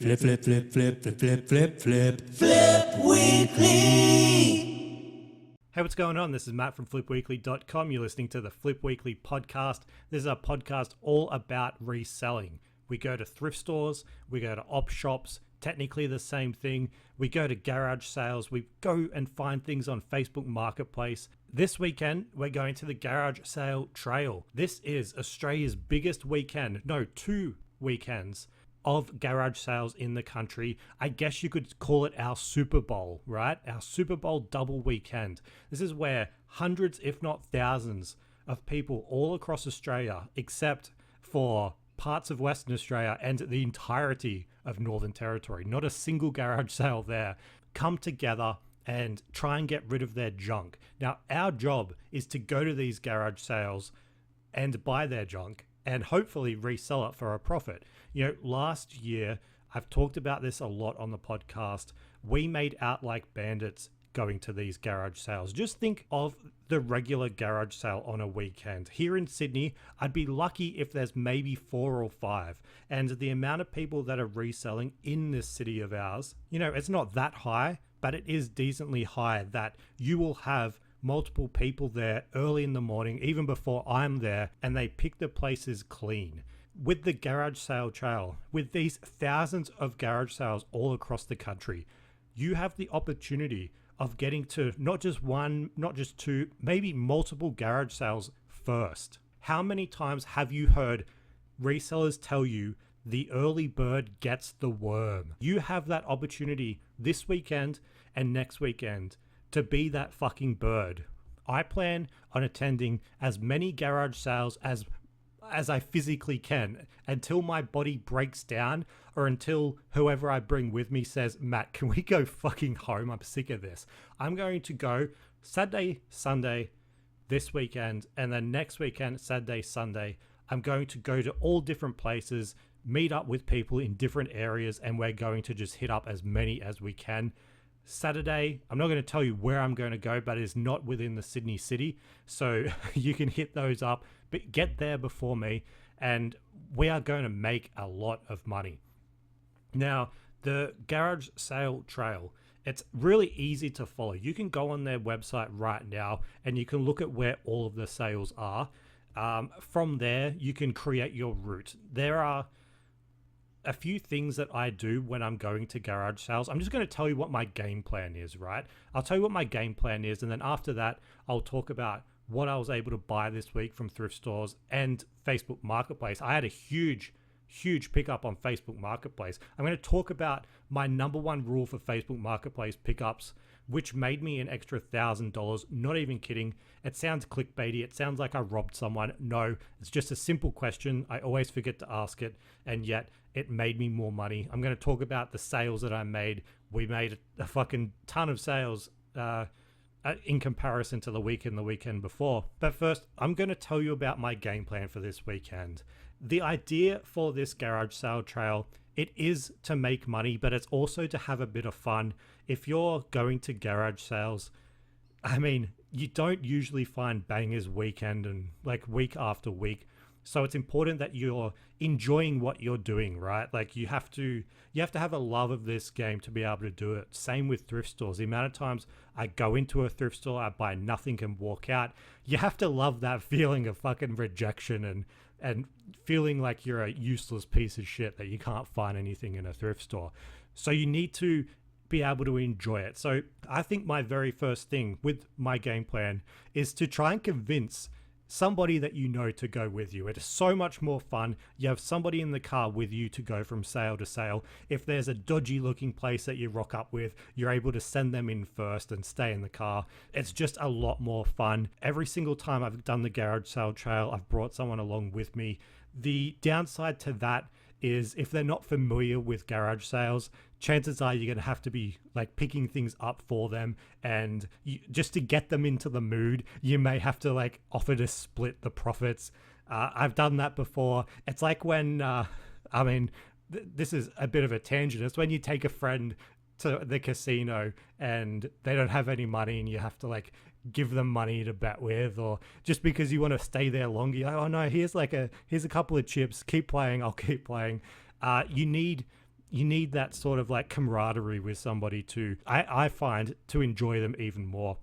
Flip, flip, flip, flip, flip, flip, flip, flip, Flip Weekly. Hey, what's going on? This is Matt from flipweekly.com. You're listening to the Flip Weekly podcast. This is a podcast all about reselling. We go to thrift stores, we go to op shops, technically the same thing. We go to garage sales, we go and find things on Facebook Marketplace. This weekend, we're going to the Garage Sale Trail. This is Australia's biggest weekend, no, 2 weekends of garage sales in the country. I guess you could call it our Super Bowl, right? Our Super Bowl double weekend. This is where hundreds, if not thousands, of people all across Australia, except for parts of Western Australia and the entirety of Northern Territory, not a single garage sale there, come together and try and get rid of their junk. Now, our job is to go to these garage sales and buy their junk and hopefully resell it for a profit. You know, last year, I've talked about this a lot on the podcast. We made out like bandits going to these garage sales. Just think of the regular garage sale on a weekend. Here in Sydney, I'd be lucky if there's maybe 4 or 5. And the amount of people that are reselling in this city of ours, you know, it's not that high, but it is decently high that you will have multiple people there early in the morning, even before I'm there, and they pick the places clean. With the Garage Sale Trail, with these thousands of garage sales all across the country, you have the opportunity of getting to not just 1, not just 2, maybe multiple garage sales first. How many times have you heard resellers tell you the early bird gets the worm? You have that opportunity this weekend and next weekend to be that fucking bird. I plan on attending as many garage sales as I physically can until my body breaks down or until whoever I bring with me says, Matt, can we go fucking home? I'm sick of this. I'm going to go Saturday, Sunday, this weekend, and then next weekend, Saturday, Sunday, I'm going to go to all different places, meet up with people in different areas, and we're going to just hit up as many as we can. Saturday, I'm not going to tell you where I'm going to go, but it's not within the Sydney city. So you can hit those up, but get there before me and we are going to make a lot of money. Now, the Garage Sale Trail, it's really easy to follow. You can go on their website right now and you can look at where all of the sales are. From there, you can create your route. There are a few things that I do when I'm going to garage sales. I'm just going to tell you what my game plan is, right? I'll tell you what my game plan is, and then after that, I'll talk about what I was able to buy this week from thrift stores and Facebook Marketplace. I had a huge pickup on Facebook Marketplace. I'm going to talk about my number 1 rule for Facebook Marketplace pickups, which made me an extra $1,000. Not even kidding. It sounds clickbaity. It sounds like I robbed someone. No, it's just a simple question. I always forget to ask it, and yet it made me more money. I'm going to talk about the sales that I made. We made a fucking ton of sales in comparison to the weekend before. But first, I'm going to tell you about my game plan for this weekend. The idea for this garage sale trail, it is to make money, but it's also to have a bit of fun. If you're going to garage sales, I mean, you don't usually find bangers weekend and like week after week. So it's important that you're enjoying what you're doing, right? Like you have to have a love of this game to be able to do it. Same with thrift stores. The amount of times I go into a thrift store, I buy nothing and walk out. You have to love that feeling of fucking rejection and feeling like you're a useless piece of shit that you can't find anything in a thrift store. So you need to be able to enjoy it. So I think my very first thing with my game plan is to try and convince somebody that you know to go with you. It is so much more fun. You have somebody in the car with you to go from sale to sale. If there's a dodgy looking place that you rock up with, you're able to send them in first and stay in the car. It's just a lot more fun. Every single time I've done the garage sale trail, I've brought someone along with me. The downside to that is if they're not familiar with garage sales, chances are you're going to have to be like picking things up for them, and just to get them into the mood, you may have to like offer to split the profits. I've done that before. It's like when, this is a bit of a tangent. It's when you take a friend to the casino and they don't have any money and you have to like give them money to bet with, or just because you want to stay there longer, you're like, oh no, here's a couple of chips, keep playing, I'll keep playing. You need you need that sort of like camaraderie with somebody to, I find, to enjoy them even more.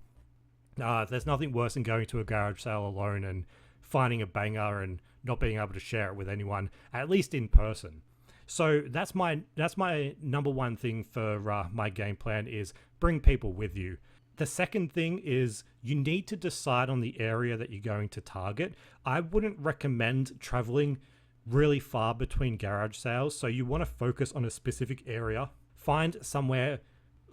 There's nothing worse than going to a garage sale alone and finding a banger and not being able to share it with anyone, at least in person. So that's my number one thing for my game plan is bring people with you. The second thing is you need to decide on the area that you're going to target. I wouldn't recommend traveling really far between garage sales. So you want to focus on a specific area. Find somewhere,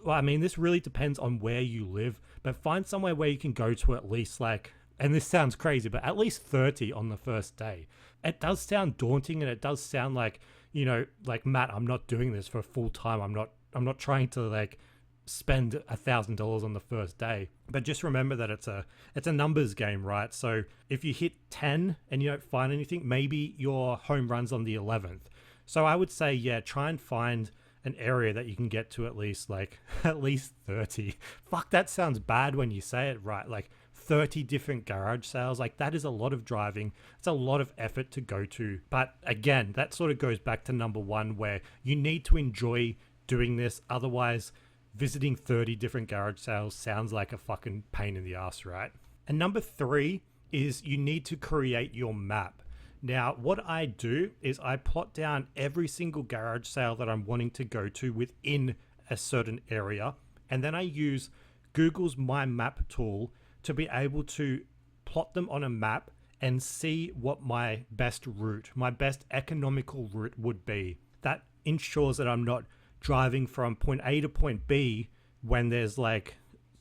well, I mean, this really depends on where you live, but find somewhere where you can go to at least like, and this sounds crazy, but at least 30 on the first day. It does sound daunting, and it does sound like, you know, like, Matt, I'm not doing this for full time. I'm not trying to like spend $1,000 on the first day. But just remember that it's a numbers game, right? So if you hit 10 and you don't find anything, maybe your home run's on the 11th. So I would say, yeah, try and find an area that you can get to at least 30. Fuck, that sounds bad when you say it, right? Like 30 different garage sales, like that is a lot of driving. It's a lot of effort to go to. But again, that sort of goes back to number one, where you need to enjoy doing this. Otherwise, visiting 30 different garage sales sounds like a fucking pain in the ass, right? And number three is you need to create your map. Now, what I do is I plot down every single garage sale that I'm wanting to go to within a certain area. And then I use Google's My Map tool to be able to plot them on a map and see what my best route, my best economical route would be. That ensures that I'm not driving from point A to point B when there's like,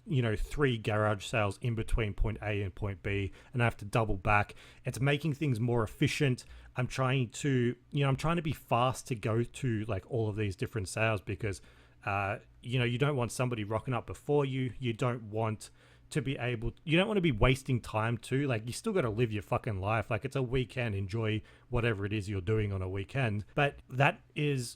you know, 3 garage sales in between point A and point B, and I have to double back. It's making things more efficient. I'm trying to be fast to go to like all of these different sales because, you don't want somebody rocking up before you. You don't want to be wasting time too. Like, you still got to live your fucking life. Like, it's a weekend. Enjoy whatever it is you're doing on a weekend. But that is,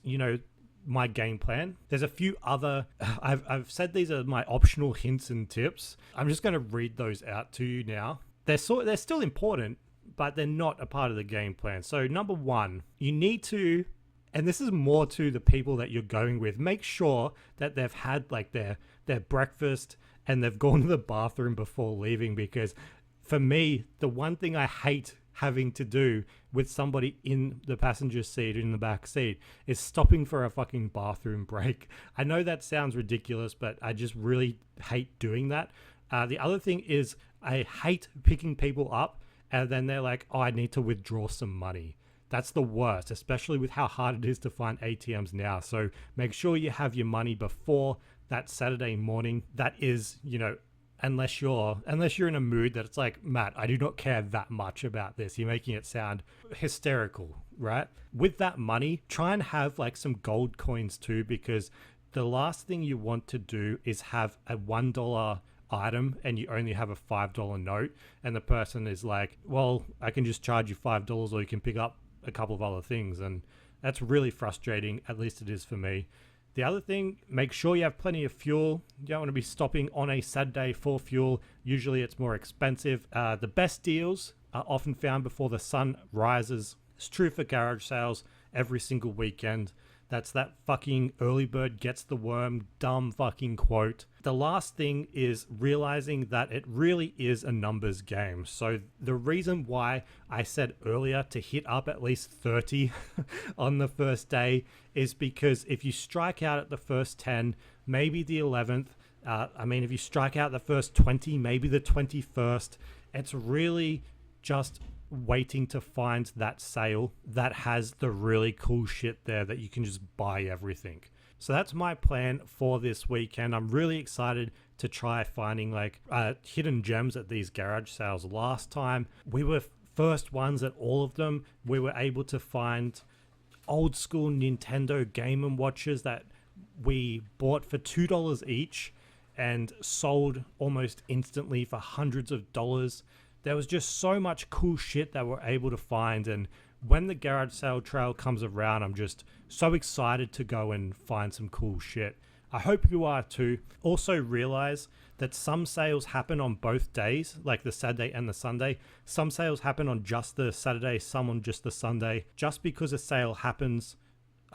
my game plan. There's a few other, I've said these are my optional hints and tips. I'm just going to read those out to you now. They're still important, but they're not a part of the game plan. So number one, you need to, and this is more to the people that you're going with, make sure that they've had like their breakfast and they've gone to the bathroom before leaving, because for me, the one thing I hate having to do with somebody in the passenger seat, in the back seat, is stopping for a fucking bathroom break. I know that sounds ridiculous, but I just really hate doing that. The other thing is I hate picking people up and then they're like, oh, I need to withdraw some money. That's the worst, especially with how hard it is to find ATMs now. So make sure you have your money before that Saturday morning. That is, unless you're in a mood that it's like, Matt, I do not care that much about this. You're making it sound hysterical, right? With that money, try and have like some gold coins too, because the last thing you want to do is have a $1 item and you only have a $5 note. And the person is like, well, I can just charge you $5 or you can pick up a couple of other things. And that's really frustrating. At least it is for me. The other thing, make sure you have plenty of fuel. You don't want to be stopping on a Saturday for fuel. Usually it's more expensive. The best deals are often found before the sun rises. It's true for garage sales every single weekend. That's that fucking early bird gets the worm, dumb fucking quote. The last thing is realizing that it really is a numbers game. So the reason why I said earlier to hit up at least 30 on the first day is because if you strike out at the first 10, maybe the 11th, if you strike out the first 20, maybe the 21st, it's really just waiting to find that sale that has the really cool shit there that you can just buy everything. So that's my plan for this weekend. I'm really excited to try finding like hidden gems at these garage sales. Last time we were first ones at all of them. We were able to find old school Nintendo Game & Watches that we bought for $2 each and sold almost instantly for hundreds of dollars. There was just so much cool shit that we're able to find. And when the garage sale trail comes around, I'm just so excited to go and find some cool shit. I hope you are too. Also realize that some sales happen on both days, like the Saturday and the Sunday. Some sales happen on just the Saturday, some on just the Sunday. Just because a sale happens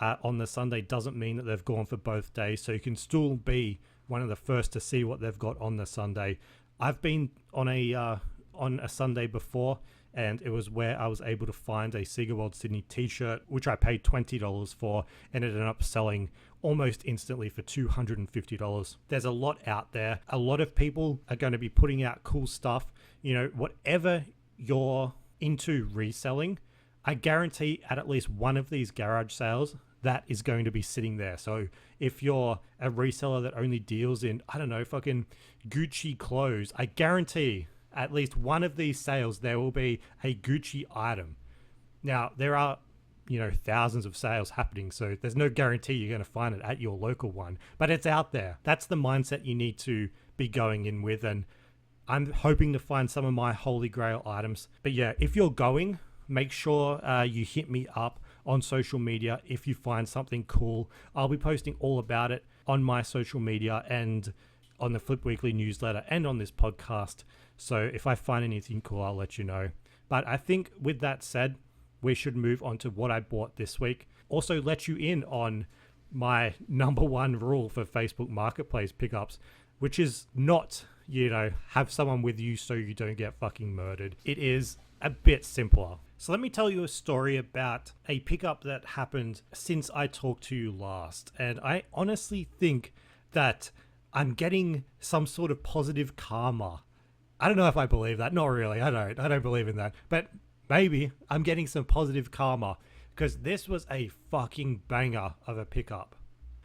on the Sunday doesn't mean that they've gone for both days. So you can still be one of the first to see what they've got on the Sunday. I've been on a Sunday before, and it was where I was able to find a Sega World Sydney t-shirt, which I paid $20 for, and it ended up selling almost instantly for $250. There's a lot out there. A lot of people are going to be putting out cool stuff. You know, whatever you're into reselling, I guarantee at least one of these garage sales that is going to be sitting there. So if you're a reseller that only deals in, I don't know, fucking Gucci clothes, I guarantee at least one of these sales there will be a Gucci item. Now, there are, you know, thousands of sales happening, so there's no guarantee you're going to find it at your local one, but it's out there. That's the mindset you need to be going in with, and I'm hoping to find some of my holy grail items. But yeah, if you're going, make sure you hit me up on social media if you find something cool. I'll be posting all about it on my social media and on the Flip Weekly newsletter and on this podcast. So if I find anything cool, I'll let you know. But I think with that said, we should move on to what I bought this week. Also let you in on my number one rule for Facebook Marketplace pickups, which is not, you know, have someone with you so you don't get fucking murdered. It is a bit simpler. So let me tell you a story about a pickup that happened since I talked to you last. And I honestly think that I'm getting some sort of positive karma. I don't know if I believe that. Not really. I don't believe in that. But maybe I'm getting some positive karma because this was a fucking banger of a pickup.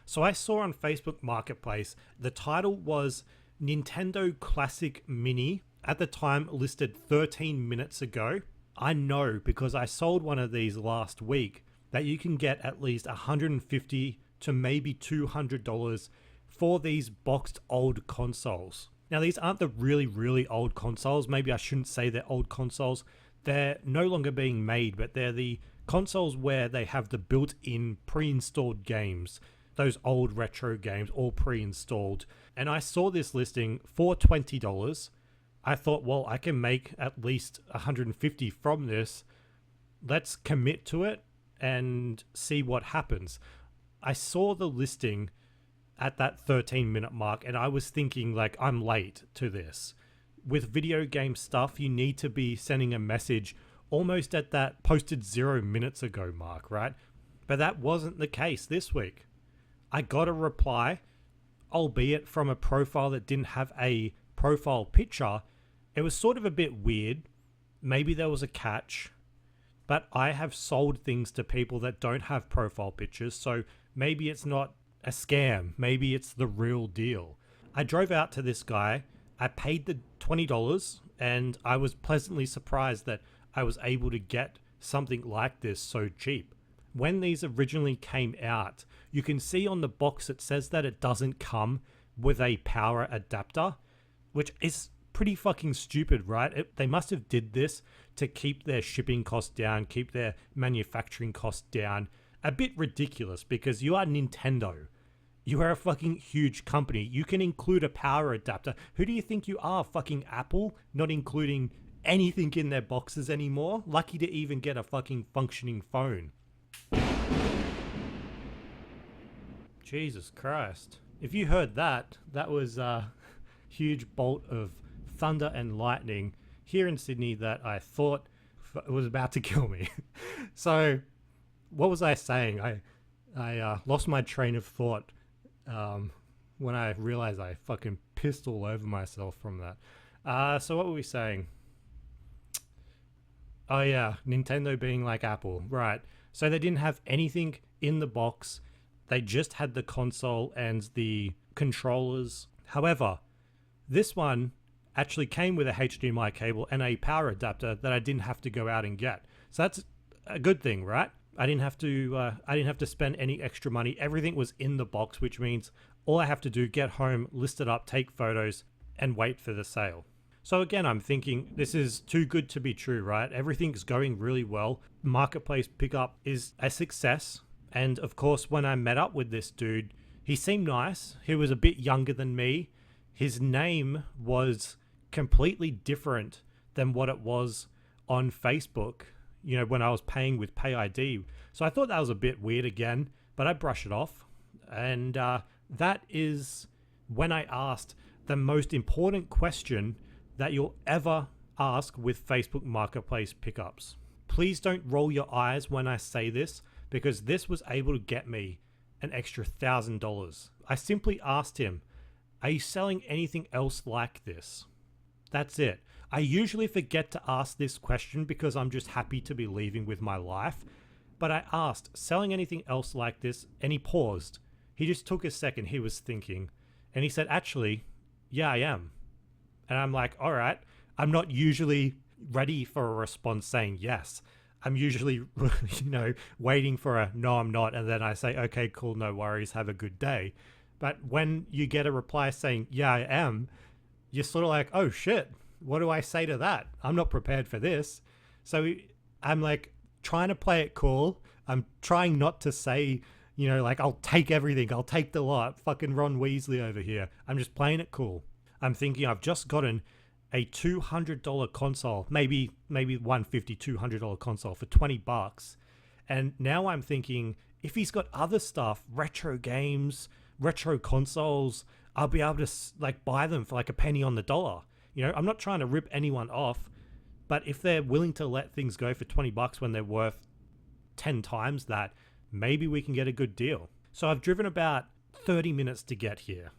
So I saw on Facebook Marketplace, the title was Nintendo Classic Mini, at the time listed 13 minutes ago. I know because I sold one of these last week that you can get at least $150 to maybe $200 for these boxed old consoles. Now, these aren't the really, really old consoles. Maybe I shouldn't say they're old consoles. They're no longer being made, but they're the consoles where they have the built-in pre-installed games. Those old retro games, all pre-installed. And I saw this listing for $20. I thought, well, I can make at least $150 from this. Let's commit to it and see what happens. I saw the listing at that 13-minute mark, and I was thinking, like, I'm late to this. With video game stuff, you need to be sending a message almost at that posted 0 minutes ago mark, right? But that wasn't the case this week. I got a reply, albeit from a profile that didn't have a profile picture. It was sort of a bit weird. Maybe there was a catch, but I have sold things to people that don't have profile pictures, so maybe it's not a scam. Maybe it's the real deal. I drove out to this guy. I paid the $20, and I was pleasantly surprised that I was able to get something like this so cheap. When these originally came out, you can see on the box it says that it doesn't come with a power adapter, which is pretty fucking stupid, right? They must have did this to keep their shipping costs down, keep their manufacturing costs down. A bit ridiculous because you are Nintendo. You are a fucking huge company. You can include a power adapter. Who do you think you are, fucking Apple? Not including anything in their boxes anymore? Lucky to even get a fucking functioning phone. Jesus Christ. If you heard that, that was a huge bolt of thunder and lightning here in Sydney that I thought was about to kill me. So, what was I saying? I lost my train of thought when I realized I fucking pissed all over myself from that. So what were we saying? Oh yeah, Nintendo being like Apple. Right. So they didn't have anything in the box. They just had the console and the controllers. However, this one actually came with a HDMI cable and a power adapter that I didn't have to go out and get. So that's a good thing, right? I didn't have to spend any extra money. Everything was in the box, which means all I have to do, get home, list it up, take photos, and wait for the sale. So again, I'm thinking this is too good to be true, right? Everything's going really well. Marketplace pickup is a success. And of course, when I met up with this dude, he seemed nice. He was a bit younger than me. His name was completely different than what it was on Facebook, you know, when I was paying with Pay ID. So I thought that was a bit weird again. but I brush it off. And that is when I asked the most important question that you'll ever ask with Facebook Marketplace pickups. Please don't roll your eyes when I say this, because this was able to get me an extra $1,000. I simply asked him, are you selling anything else like this? That's it. I usually forget to ask this question because I'm just happy to be leaving with my life. But I asked, selling anything else like this? And he paused. He just took a second. He was thinking. And he said, actually, yeah, I am. And I'm like, all right. I'm not usually ready for a response saying yes. I'm usually, waiting for a no, I'm not. And then I say, okay, cool, no worries, have a good day. But when you get a reply saying, yeah, I am, you're sort of like, oh shit, what do I say to that? I'm not prepared for this. So I'm like trying to play it cool. I'm trying not to say, I'll take everything. I'll take the lot. Fucking Ron Weasley over here. I'm just playing it cool. I'm thinking I've just gotten a $200 console, maybe $150, $200 console for $20. And now I'm thinking, if he's got other stuff, retro games, retro consoles, I'll be able to buy them for like a penny on the dollar. I'm not trying to rip anyone off, but if they're willing to let things go for $20 when they're worth 10 times that, maybe we can get a good deal. So I've driven about 30 minutes to get here,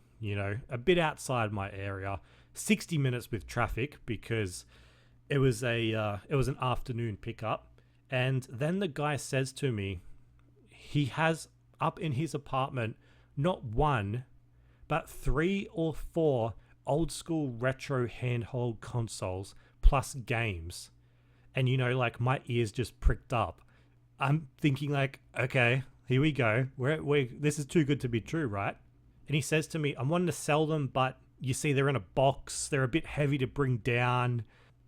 a bit outside my area, 60 minutes with traffic because it was an afternoon pickup. And then the guy says to me, he has up in his apartment not one, but 3 or 4 old school retro handheld consoles plus games. And my ears just pricked up. I'm thinking okay, here we go. This is too good to be true, right? And he says to me, I'm wanting to sell them, but you see they're in a box. They're a bit heavy to bring down.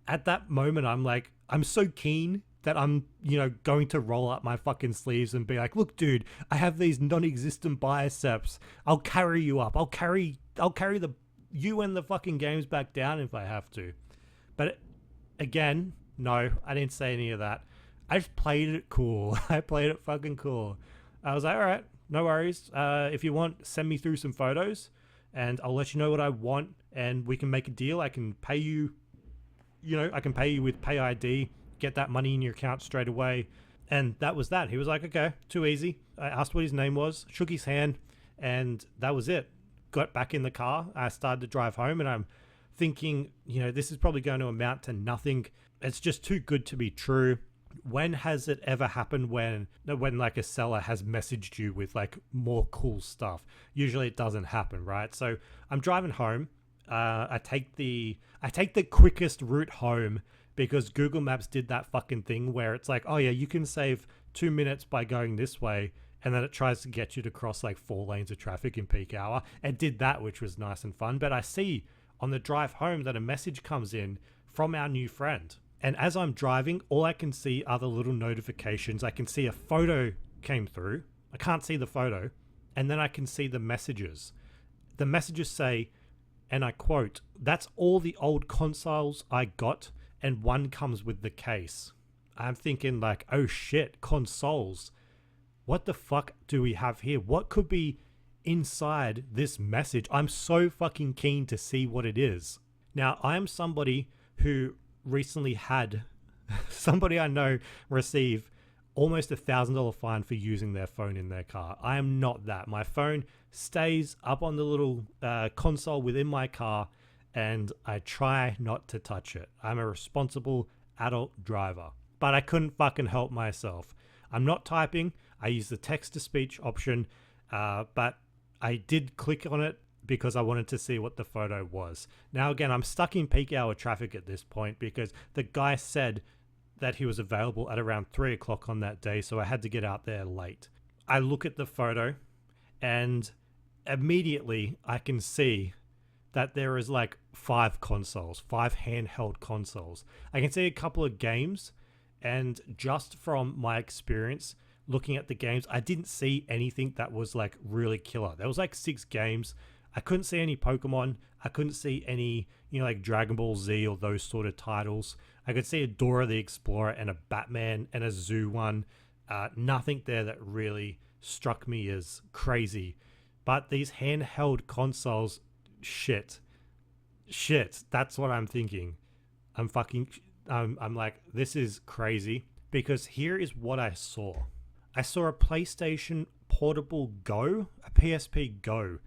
At that moment, I'm like, I'm so keen that I'm, going to roll up my fucking sleeves and be like, look, dude, I have these non-existent biceps. I'll carry you up. I'll carry you and the fucking games back down if I have to. But again, no, I didn't say any of that. I just played it cool. I played it fucking cool. I was like, all right, no worries. If you want, send me through some photos and I'll let you know what I want and we can make a deal. I can pay you, I can pay you with Pay ID, get that money in your account straight away. And that was that. He was like, okay, too easy. I asked what his name was, shook his hand, and that was it. Got back in the car. I started to drive home and I'm thinking, this is probably going to amount to nothing. It's just too good to be true. When has it ever happened when like a seller has messaged you with like more cool stuff? Usually it doesn't happen, right? So I'm driving home. I take the quickest route home because Google Maps did that fucking thing where it's like, oh yeah, you can save 2 minutes by going this way. And then it tries to get you to cross like 4 lanes of traffic in peak hour. It did that, which was nice and fun. But I see on the drive home that a message comes in from our new friend. And as I'm driving, all I can see are the little notifications. I can see a photo came through. I can't see the photo. And then I can see the messages. The messages say, and I quote, "That's all the old consoles I got, and one comes with the case." I'm thinking like, oh shit, consoles. What the fuck do we have here? What could be inside this message? I'm so fucking keen to see what it is. Now, I'm somebody who recently had somebody I know receive almost $1,000 fine for using their phone in their car. I am not that. My phone stays up on the little console within my car and I try not to touch it. I'm a responsible adult driver, but I couldn't fucking help myself. I'm not typing. I use the text-to-speech option, but I did click on it because I wanted to see what the photo was. Now, again, I'm stuck in peak hour traffic at this point because the guy said that he was available at around 3 o'clock on that day, so I had to get out there late. I look at the photo and immediately I can see that there is like 5 consoles, 5 handheld consoles. I can see a couple of games, and just from my experience looking at the games, I didn't see anything that was like really killer. There was like 6 games. I couldn't see any Pokemon. I couldn't see any, like Dragon Ball Z or those sort of titles. I could see a Dora the Explorer and a Batman and a Zoo one. Nothing there that really struck me as crazy. But these handheld consoles, shit. That's what I'm thinking. I'm like, this is crazy, because here is what I saw. I saw a PlayStation Portable Go, a PSP Go.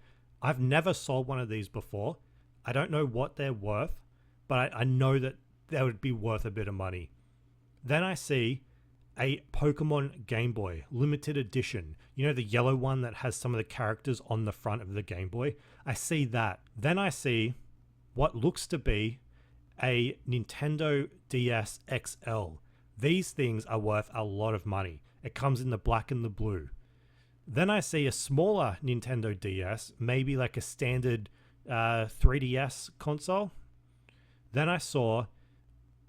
I've never sold one of these before. I don't know what they're worth, but I know that they would be worth a bit of money. Then I see a Pokemon Game Boy limited edition. You know, the yellow one that has some of the characters on the front of the Game Boy? I see that. Then I see what looks to be a Nintendo DS XL. These things are worth a lot of money. It comes in the black and the blue. Then I see a smaller Nintendo DS, maybe like a standard 3DS console. Then I saw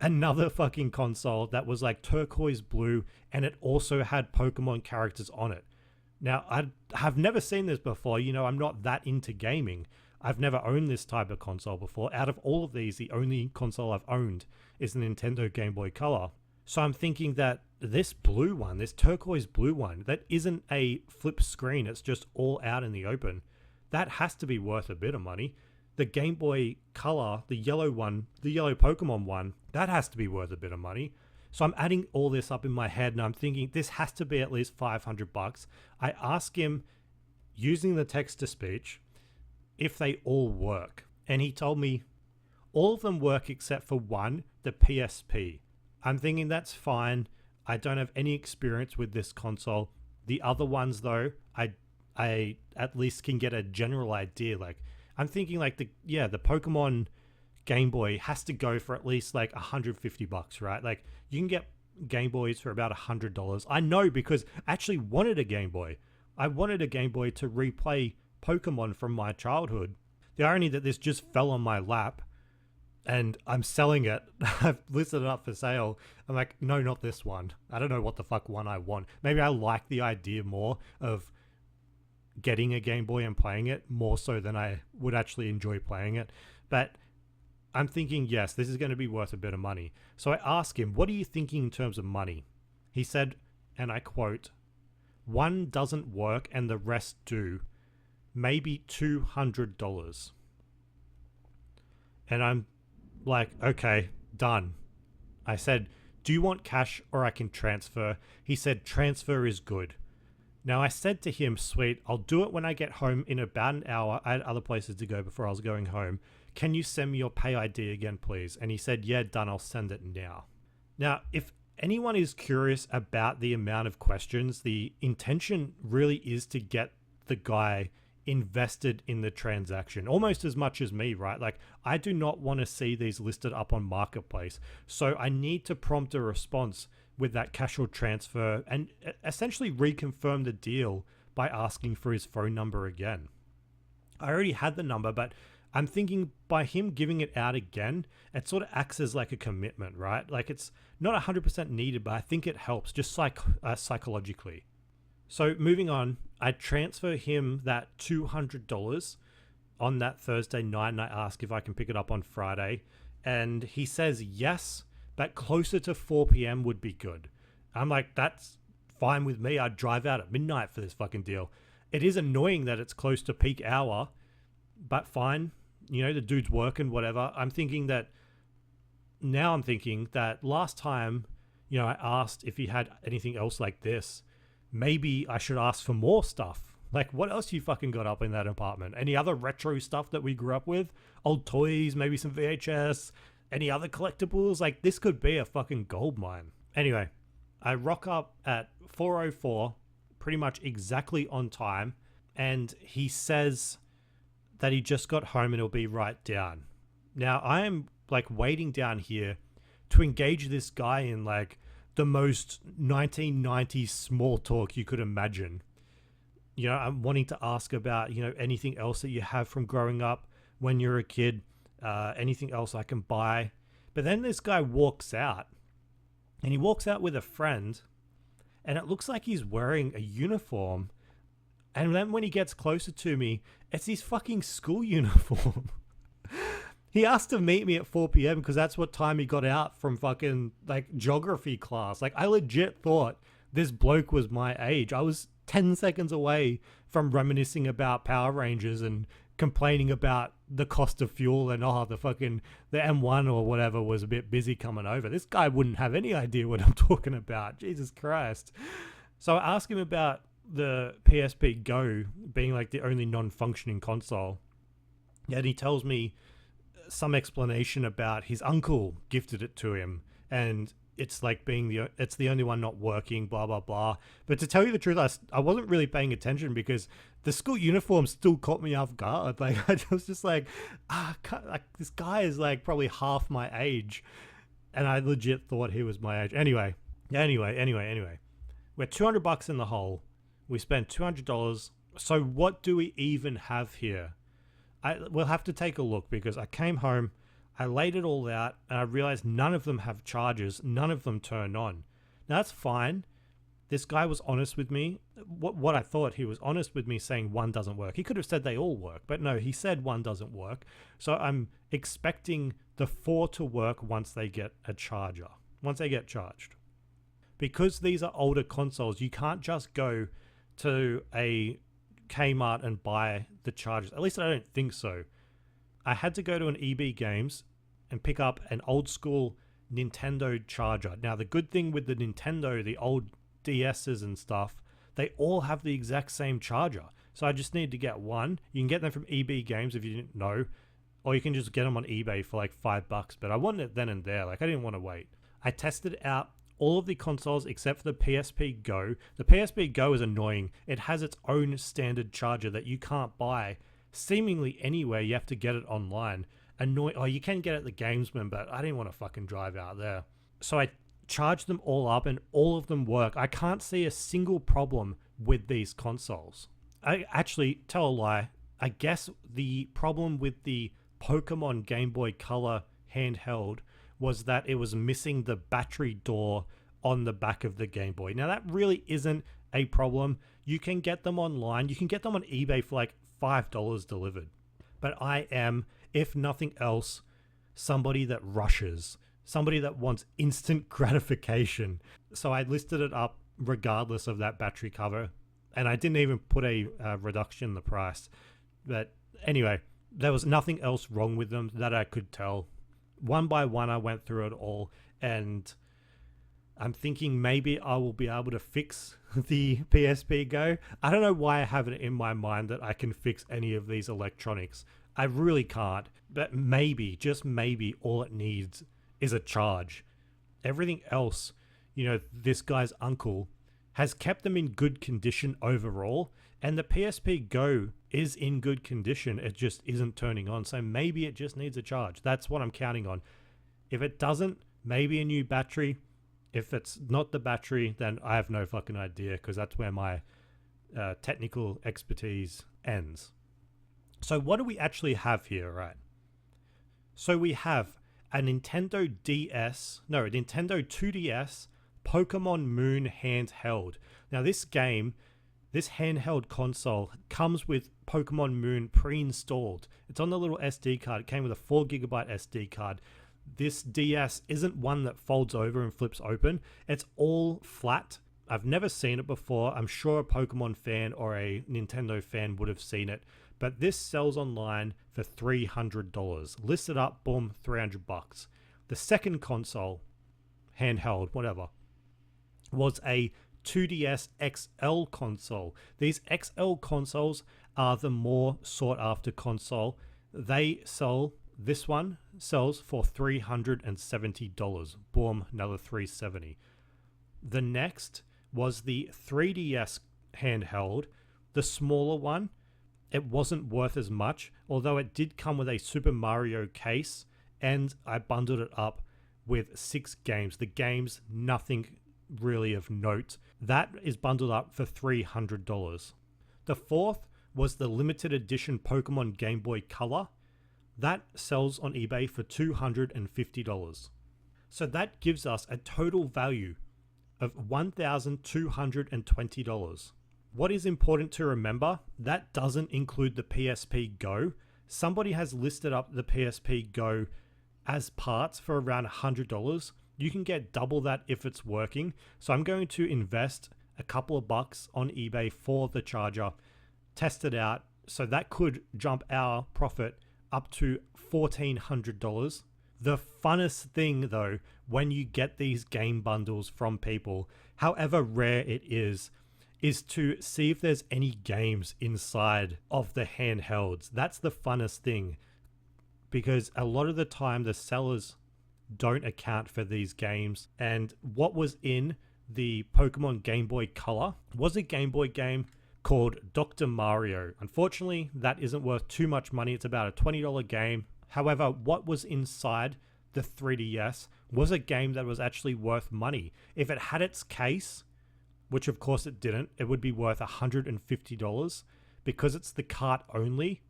another fucking console that was like turquoise blue, and it also had Pokemon characters on it. Now, I have never seen this before. You know, I'm not that into gaming. I've never owned this type of console before. Out of all of these, the only console I've owned is the Nintendo Game Boy Color. So I'm thinking that this blue one, this turquoise blue one, that isn't a flip screen, it's just all out in the open, that has to be worth a bit of money. The Game Boy Color, the yellow one, the yellow Pokemon one, that has to be worth a bit of money. So I'm adding all this up in my head, and I'm thinking this has to be at least $500. I ask him, using the text-to-speech, if they all work. And he told me all of them work except for one, the PSP. I'm thinking that's fine. I don't have any experience with this console. The other ones, though, I at least can get a general idea. Like, I'm thinking like the Pokemon Game Boy has to go for at least like $150, right? Like, you can get Game Boys for about $100. I know, because I actually wanted a Game Boy. I wanted a Game Boy to replay Pokemon from my childhood. The irony that this just fell on my lap and I'm selling it. I've listed it up for sale. I'm like, no, not this one. I don't know what the fuck one I want. Maybe I like the idea more of getting a Game Boy and playing it more so than I would actually enjoy playing it. But I'm thinking, yes, this is going to be worth a bit of money. So I ask him, what are you thinking in terms of money? He said, and I quote, "One doesn't work and the rest do. Maybe $200. And I'm like, okay, done. I said, do you want cash or I can transfer? He said, transfer is good. Now I said to him, sweet, I'll do it when I get home in about an hour. I had other places to go before I was going home. Can you send me your pay ID again, please? And he said, yeah, done. I'll send it now. Now, if anyone is curious about the amount of questions, the intention really is to get the guy invested in the transaction almost as much as me, right? Like, I do not want to see these listed up on Marketplace. So I need to prompt a response with that cash or transfer and essentially reconfirm the deal by asking for his phone number again. I already had the number, but I'm thinking by him giving it out again, it sort of acts as like a commitment, right? Like, it's not 100% needed, but I think it helps just psychologically. So moving on, I transfer him that $200 on that Thursday night, and I ask if I can pick it up on Friday. And he says yes, but closer to 4 p.m. would be good. I'm like, that's fine with me. I'd drive out at midnight for this fucking deal. It is annoying that it's close to peak hour, but fine. You know, the dude's working, whatever. I'm thinking that last time, you know, I asked if he had anything else like this. Maybe I should ask for more stuff. Like, what else you fucking got up in that apartment? Any other retro stuff that we grew up with? Old toys, maybe some VHS, any other collectibles? Like, this could be a fucking gold mine. Anyway, I rock up at 4:04, pretty much exactly on time, and he says that he just got home and he'll be right down. Now, I am like waiting down here to engage this guy in like the most 1990s small talk you could imagine. You know, I'm wanting to ask about, you know, anything else that you have from growing up when you're a kid, anything else I can buy. But then this guy walks out, and he walks out with a friend, and it looks like he's wearing a uniform. And then when he gets closer to me, it's his fucking school uniform. He asked to meet me at 4 p.m. because that's what time he got out from fucking like geography class. Like, I legit thought this bloke was my age. I was 10 seconds away from reminiscing about Power Rangers and complaining about the cost of fuel and the M1 or whatever was a bit busy coming over. This guy wouldn't have any idea what I'm talking about. Jesus Christ. So I asked him about the PSP Go being like the only non-functioning console. And he tells me some explanation about his uncle gifted it to him and it's like it's the only one not working, blah, blah, blah. But to tell you the truth, I wasn't really paying attention because the school uniform still caught me off guard. Like, I was just like, this guy is like probably half my age. And I legit thought he was my age. Anyway. We're $200 in the hole. We spent $200. So what do we even have here? We'll have to take a look because I came home, I laid it all out, and I realized none of them have chargers. None of them turn on. Now, that's fine. This guy was honest with me. What I thought, he was honest with me saying one doesn't work. He could have said they all work, but no, he said one doesn't work. So I'm expecting the 4 to work once they get a charger, once they get charged. Because these are older consoles, you can't just go to a Kmart and buy the chargers. At least I don't think so. I had to go to an EB Games and pick up an old school Nintendo charger. Now, the good thing with the Nintendo, the old DSs and stuff, they all have the exact same charger. So I just need to get one. You can get them from EB Games if you didn't know, or you can just get them on eBay for like $5. But I wanted it then and there. Like, I didn't want to wait. I tested out all of the consoles except for the PSP Go. The PSP Go is annoying. It has its own standard charger that you can't buy seemingly anywhere. You have to get it online. You can get it at the Gamesman, but I didn't want to fucking drive out there. So I charged them all up and all of them work. I can't see a single problem with these consoles. I actually tell a lie. I guess the problem with the Pokemon Game Boy Color handheld was that it was missing the battery door on the back of the Game Boy. Now, that really isn't a problem. You can get them online. You can get them on eBay for like $5 delivered. But I am, if nothing else, somebody that rushes, somebody that wants instant gratification. So I listed it up regardless of that battery cover, and I didn't even put a reduction in the price. But anyway, there was nothing else wrong with them that I could tell. One by one, I went through it all, and I'm thinking maybe I will be able to fix the PSP Go. I don't know why I have it in my mind that I can fix any of these electronics. I really can't, but maybe, just maybe, all it needs is a charge. Everything else, this guy's uncle has kept them in good condition overall, and the PSP Go is in good condition. It just isn't turning on, so maybe it just needs a charge. That's what I'm counting on. If it doesn't, maybe a new battery. If it's not the battery, then I have no fucking idea, because that's where my technical expertise ends. So what do we actually have here, right? So we have a Nintendo 2DS Pokemon Moon handheld. Now this handheld console comes with Pokemon Moon pre-installed. It's on the little SD card. It came with a 4GB SD card. This DS isn't one that folds over and flips open. It's all flat. I've never seen it before. I'm sure a Pokemon fan or a Nintendo fan would have seen it. But this sells online for $300. Listed up, boom, $300. The second console, handheld, whatever, was a 2DS XL console. These XL consoles are the more sought after console. This one sells for $370. Boom, another $370. The next was the 3DS handheld, the smaller one. It wasn't worth as much, although it did come with a Super Mario case, and I bundled it up with 6 games. The games, nothing really of note. That is bundled up for $300. The fourth was the limited edition Pokemon Game Boy Color. That sells on eBay for $250. So that gives us a total value of $1,220. What is important to remember, that doesn't include the PSP Go. Somebody has listed up the PSP Go as parts for around $100. You can get double that if it's working. So I'm going to invest a couple of bucks on eBay for the charger, test it out. So that could jump our profit up to $1,400. The funnest thing though, when you get these game bundles from people, however rare it is to see if there's any games inside of the handhelds. That's the funnest thing, because a lot of the time the sellers don't account for these games. And what was in the Pokemon Game Boy Color was a Game Boy game called Dr. Mario. Unfortunately, that isn't worth too much money. It's about a $20 game. However, what was inside the 3DS was a game that was actually worth money. If it had its case, which of course it didn't, it would be worth $150. Because it's the cart only,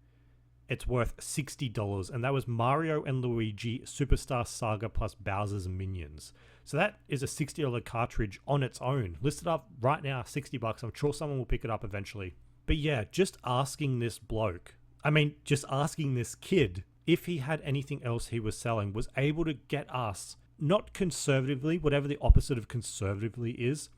it's worth $60. And that was Mario and Luigi Superstar Saga plus Bowser's Minions. So that is a $60 cartridge on its own. Listed up right now, $60. I'm sure someone will pick it up eventually. But yeah, just asking this kid if he had anything else he was selling, was able to get us, not conservatively, whatever the opposite of conservatively is,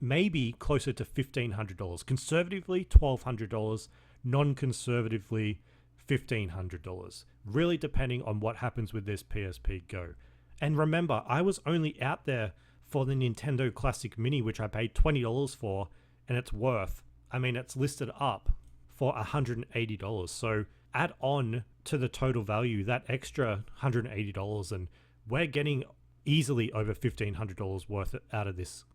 maybe closer to $1,500. Conservatively, $1,200. Non-conservatively, $1,500. Really depending on what happens with this PSP Go. And remember, I was only out there for the Nintendo Classic Mini, which I paid $20 for, and it's listed up for $180. So add on to the total value that extra $180, and we're getting easily over $1,500 worth out of this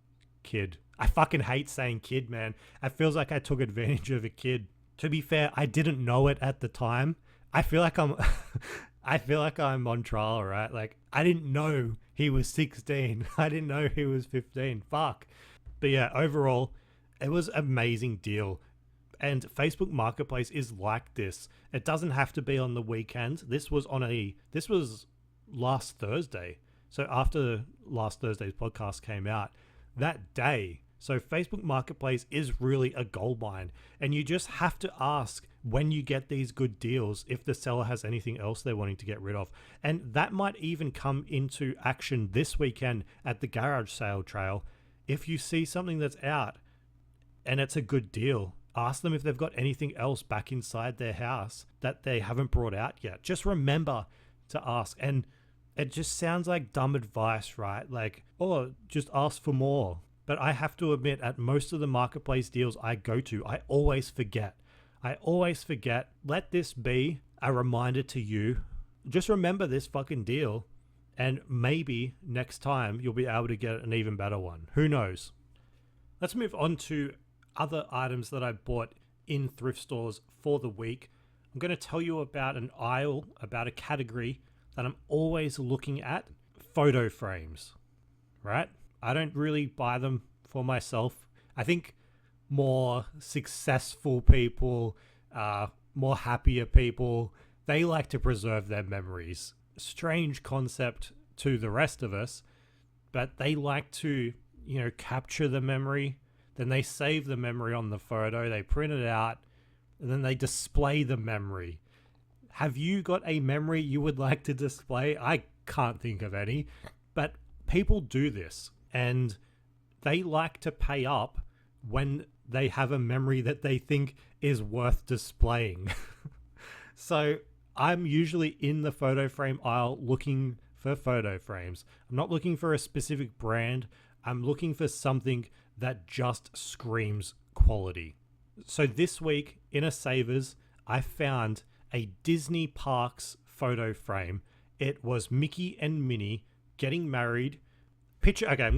kid. I fucking hate saying kid, man. It feels like I took advantage of a kid. To be fair, I didn't know it at the time. I feel like I'm on trial, right? Like, I didn't know he was 16. I didn't know he was 15. Fuck. But yeah, overall, it was an amazing deal. And Facebook Marketplace is like this. It doesn't have to be on the weekend. This was last Thursday. So after last Thursday's podcast came out, that day. So Facebook Marketplace is really a goldmine. And you just have to ask when you get these good deals if the seller has anything else they're wanting to get rid of. And that might even come into action this weekend at the garage sale trail. If you see something that's out and it's a good deal, ask them if they've got anything else back inside their house that they haven't brought out yet. Just remember to ask. And it just sounds like dumb advice, right? Like, oh, just ask for more. But I have to admit, at most of the marketplace deals I go to, I always forget. Let this be a reminder to you. Just remember this fucking deal, and maybe next time you'll be able to get an even better one. Who knows? Let's move on to other items that I bought in thrift stores for the week. I'm going to tell you about an aisle, about a category that I'm always looking at: photo frames, right? I don't really buy them for myself. I think more successful people, more happier people, they like to preserve their memories. Strange concept to the rest of us, but they like to, capture the memory. Then they save the memory on the photo, they print it out, and then they display the memory. Have you got a memory you would like to display? I can't think of any, but people do this. And they like to pay up when they have a memory that they think is worth displaying. So I'm usually in the photo frame aisle looking for photo frames. I'm not looking for a specific brand. I'm looking for something that just screams quality. So this week in a Savers, I found a Disney Parks photo frame. It was Mickey and Minnie getting married. Okay, I'm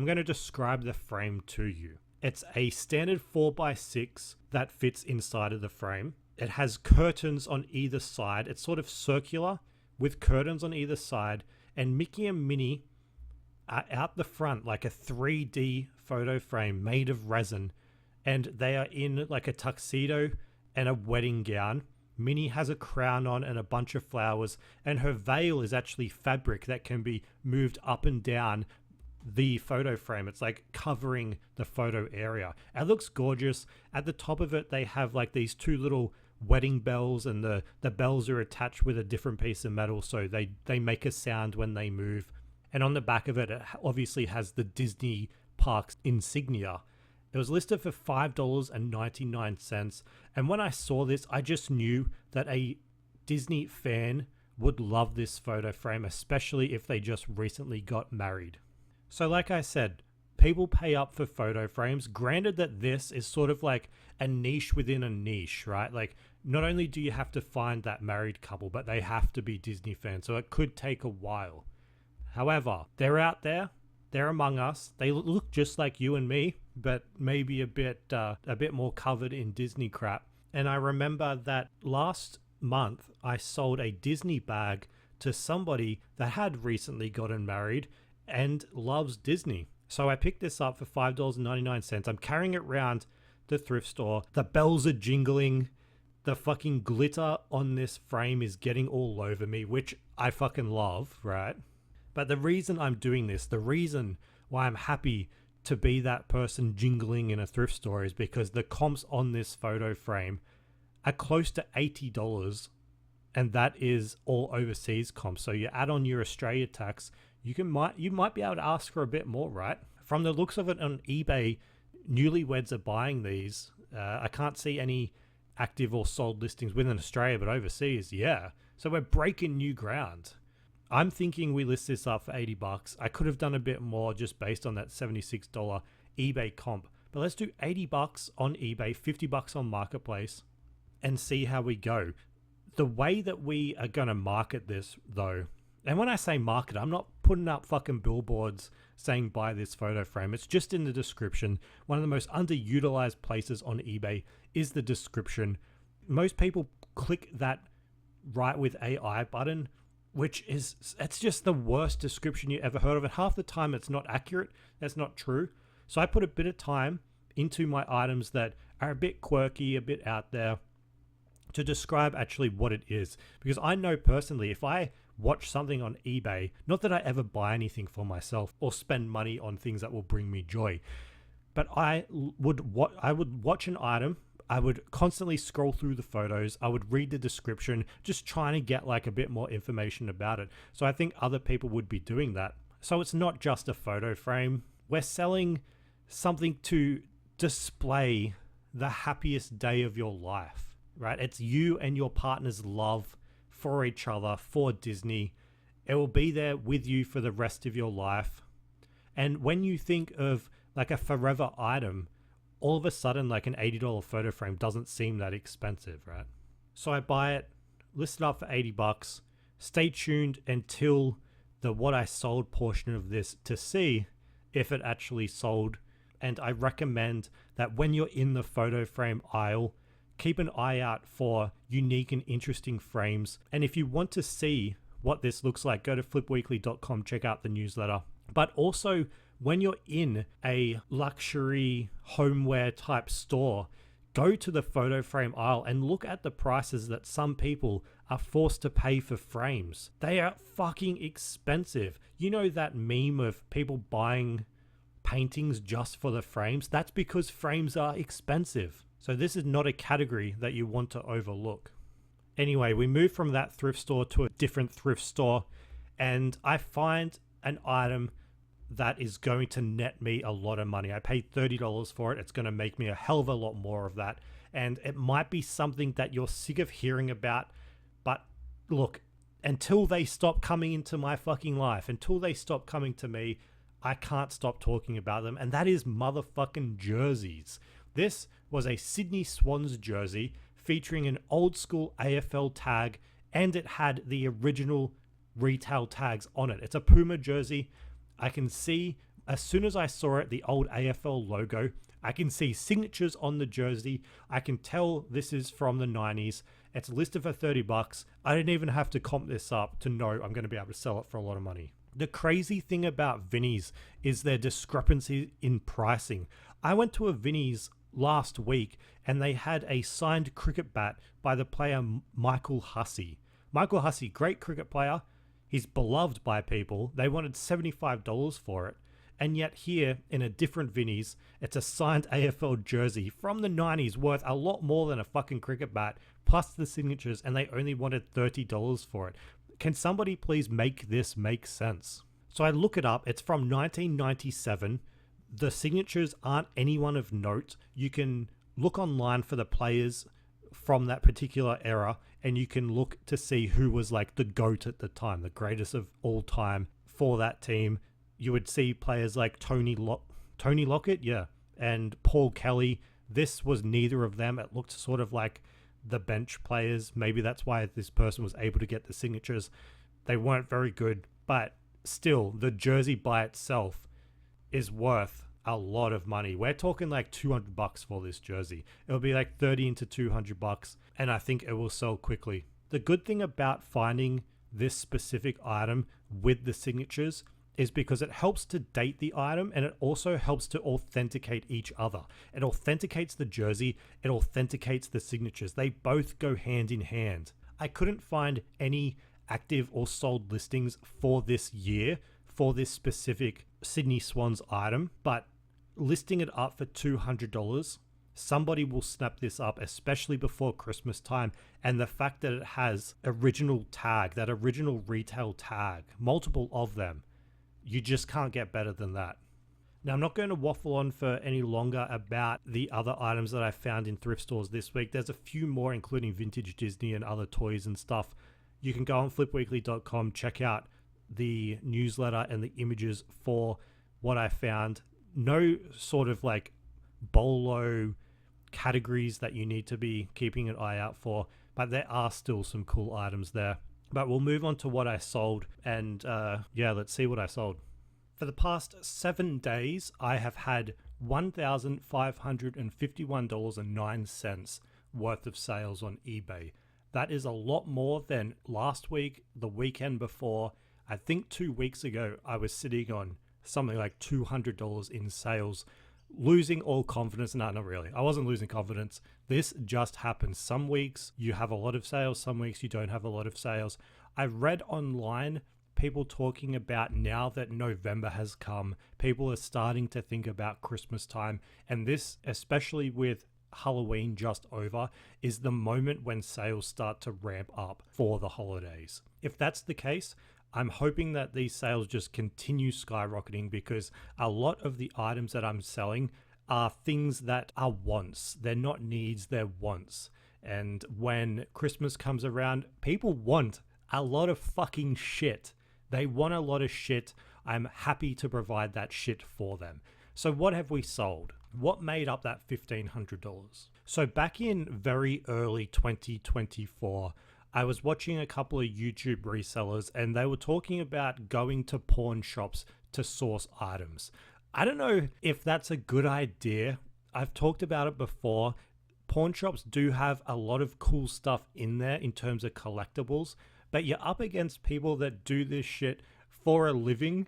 gonna describe the frame to you. It's a standard 4x6 that fits inside of the frame. It has curtains on either side. It's sort of circular with curtains on either side, and Mickey and Minnie are out the front like a 3D photo frame made of resin, and they are in like a tuxedo and a wedding gown. Minnie has a crown on and a bunch of flowers, and her veil is actually fabric that can be moved up and down the photo frame. It's like covering the photo area. It looks gorgeous. At the top of it, they have like these two little wedding bells, and the bells are attached with a different piece of metal, so they make a sound when they move. And on the back of it, it obviously has the Disney Parks insignia. It was listed for $5.99. And when I saw this, I just knew that a Disney fan would love this photo frame, especially if they just recently got married. So like I said, people pay up for photo frames. Granted that this is sort of like a niche within a niche, right? Like not only do you have to find that married couple, but they have to be Disney fans. So it could take a while. However, they're out there. They're among us. They look just like you and me, but maybe a bit more covered in Disney crap. And I remember that last month I sold a Disney bag to somebody that had recently gotten married and loves Disney. So I picked this up for $5.99. I'm carrying it around the thrift store. The bells are jingling. The fucking glitter on this frame is getting all over me, which I fucking love, right? But the reason I'm doing this, the reason why I'm happy to be that person jingling in a thrift store is because the comps on this photo frame are close to $80, and that is all overseas comps. So you add on your Australia tax, you might be able to ask for a bit more, right? From the looks of it on eBay, newlyweds are buying these. I can't see any active or sold listings within Australia, but overseas, yeah. So we're breaking new ground. I'm thinking we list this up for $80. I could have done a bit more just based on that $76 eBay comp. But let's do $80 on eBay, $50 on Marketplace, and see how we go. The way that we are going to market this, though, and when I say market, I'm not putting up fucking billboards saying buy this photo frame. It's just in the description. One of the most underutilized places on eBay is the description. Most people click that write with AI button, which is, it's just the worst description you ever heard of. And half the time it's not accurate. That's not true. So I put a bit of time into my items that are a bit quirky, a bit out there, to describe actually what it is. Because I know personally, if I watch something on eBay, not that I ever buy anything for myself or spend money on things that will bring me joy, but I would watch an item, I would constantly scroll through the photos, I would read the description, just trying to get like a bit more information about it. So I think other people would be doing that. So it's not just a photo frame. We're selling something to display the happiest day of your life, right? It's you and your partner's love for each other, for Disney. It will be there with you for the rest of your life. And when you think of like a forever item, all of a sudden like an $80 photo frame doesn't seem that expensive, right? So I buy it, list it up for $80. Stay tuned until the what I sold portion of this to see if it actually sold. And I recommend that when you're in the photo frame aisle, keep an eye out for unique and interesting frames. And if you want to see what this looks like, go to flipweekly.com, check out the newsletter. But also, when you're in a luxury homeware type store, go to the photo frame aisle and look at the prices that some people are forced to pay for frames. They are fucking expensive. You know that meme of people buying paintings just for the frames? That's because frames are expensive. So this is not a category that you want to overlook. Anyway, we move from that thrift store to a different thrift store, and I find an item that is going to net me a lot of money. I paid $30 for it. It's going to make me a hell of a lot more of that. And it might be something that you're sick of hearing about. But look, until they stop coming into my fucking life, until they stop coming to me, I can't stop talking about them. And that is motherfucking jerseys. This was a Sydney Swans jersey featuring an old school AFL tag, and it had the original retail tags on it. It's a Puma jersey. I can see, as soon as I saw it, the old AFL logo. I can see signatures on the jersey. I can tell this is from the 90s. It's listed for $30. I didn't even have to comp this up to know I'm going to be able to sell it for a lot of money. The crazy thing about Vinnies is their discrepancy in pricing. I went to a Vinnies last week and they had a signed cricket bat by the player Michael Hussey. Michael Hussey, great cricket player. He's beloved by people. They wanted $75 for it. And yet here, in a different Vinnies, it's a signed AFL jersey from the 90s worth a lot more than a fucking cricket bat, plus the signatures, and they only wanted $30 for it. Can somebody please make this make sense? So I look it up. It's from 1997. The signatures aren't anyone of note. You can look online for the players from that particular era, and you can look to see who was like the GOAT at the time, the greatest of all time for that team. You would see players like Tony Lockett, yeah, and Paul Kelly. This was neither of them. It looked sort of like the bench players. Maybe that's why this person was able to get the signatures. They weren't very good, but still, the jersey by itself is worth a lot of money. We're talking like $200 for this jersey. It'll be like $30 into $200, and I think it will sell quickly. The good thing about finding this specific item with the signatures is because it helps to date the item, and it also helps to authenticate each other. It authenticates the jersey, it authenticates the signatures. They both go hand in hand. I couldn't find any active or sold listings for this year for this specific Sydney Swans item, but listing it up for $200, somebody will snap this up, especially before Christmas time. And the fact that it has original tag, that original retail tag, multiple of them, you just can't get better than that. Now, I'm not going to waffle on for any longer about the other items that I found in thrift stores this week. There's a few more, including vintage Disney and other toys and stuff. You can go on flipweekly.com, check out the newsletter and the images for what I found. No sort of like bolo categories that you need to be keeping an eye out for, but there are still some cool items there. But we'll move on to what I sold, and yeah, let's see what I sold. For the past 7 days, I have had $1,551.09 worth of sales on eBay. That is a lot more than last week, the weekend before. I think 2 weeks ago, I was sitting on something like $200 in sales, losing all confidence. No, not really. I wasn't losing confidence. This just happens. Some weeks you have a lot of sales, some weeks you don't have a lot of sales. I read online people talking about now that November has come, people are starting to think about Christmas time. And this, especially with Halloween just over, is the moment when sales start to ramp up for the holidays. If that's the case, I'm hoping that these sales just continue skyrocketing, because a lot of the items that I'm selling are things that are wants. They're not needs, they're wants. And when Christmas comes around, people want a lot of fucking shit. They want a lot of shit. I'm happy to provide that shit for them. So what have we sold? What made up that $1,500? So back in very early 2024, I was watching a couple of YouTube resellers, and they were talking about going to pawn shops to source items. I don't know if that's a good idea. I've talked about it before. Pawn shops do have a lot of cool stuff in there in terms of collectibles, but you're up against people that do this shit for a living,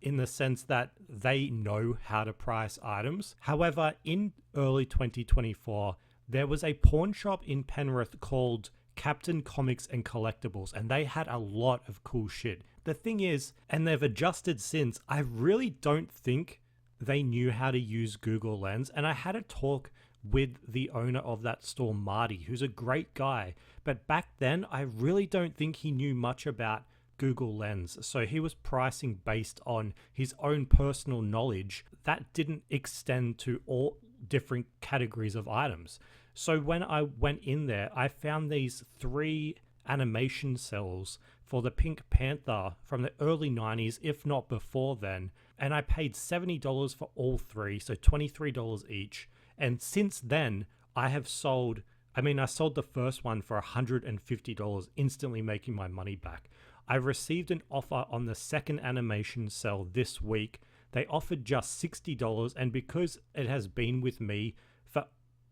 in the sense that they know how to price items. However, in early 2024, there was a pawn shop in Penrith called Captain Comics and Collectibles, and they had a lot of cool shit. The thing is, and they've adjusted since, I really don't think they knew how to use Google Lens. And I had a talk with the owner of that store, Marty, who's a great guy. But back then, I really don't think he knew much about Google Lens. So he was pricing based on his own personal knowledge that didn't extend to all different categories of items. So when I went in there, I found these 3 animation cells for the Pink Panther from the early 90s, if not before then. And I paid $70 for all 3, so $23 each. And since then, I have sold, I sold the first one for $150, instantly making my money back. I received an offer on the second animation cell this week. They offered just $60, and because it has been with me for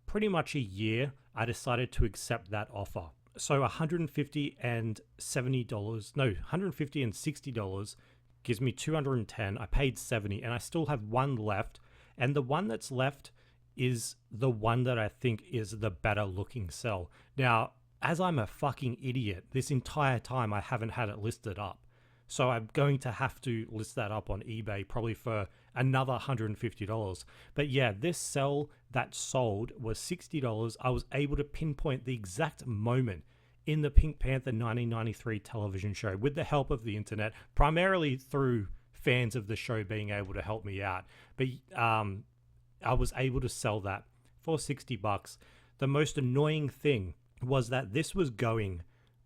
pretty much a year, I decided to accept that offer. So $150 and $60 gives me $210. I paid $70, and I still have one left. And the one that's left is the one that I think is the better looking cell. Now, as I'm a fucking idiot, this entire time I haven't had it listed up. So I'm going to have to list that up on eBay probably for another $150. But yeah, this cell that sold was $60. I was able to pinpoint the exact moment in the Pink Panther 1993 television show with the help of the internet, primarily through fans of the show being able to help me out. But I was able to sell that for $60. The most annoying thing was that this was going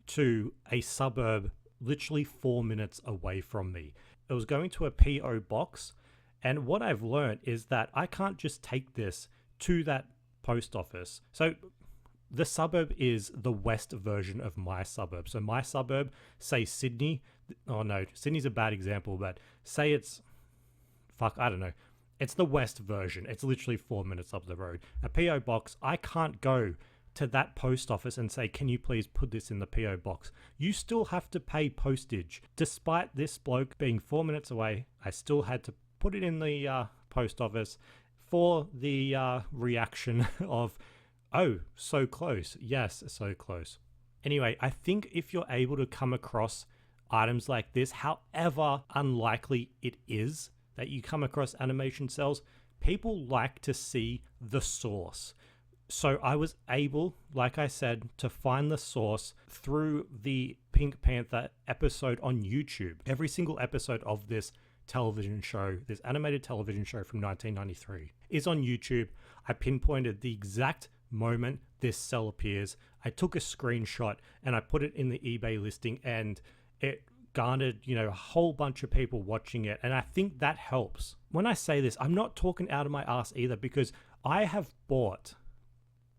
to a suburb literally 4 minutes away from me. It was going to a PO box, and what I've learned is that I can't just take this to that post office. So the suburb is the west version of my suburb. So my suburb, say Sydney. Oh no, Sydney's a bad example, but say it's, I don't know. It's the west version. It's literally 4 minutes up the road. A PO box, I can't go to that post office and say, can you please put this in the PO box? You still have to pay postage. Despite this bloke being 4 minutes away, I still had to put it in the post office for the reaction of, oh, so close. Yes, so close. Anyway, I think if you're able to come across items like this, however unlikely it is that you come across animation cells, people like to see the source. So I was able, like I said, to find the source through the Pink Panther episode on YouTube. Every single episode of this television show, this animated television show from 1993, is on YouTube. I pinpointed the exact moment this cell appears. I took a screenshot and I put it in the eBay listing, and it garnered, a whole bunch of people watching it. And I think that helps. When I say this, I'm not talking out of my ass either, because I have bought,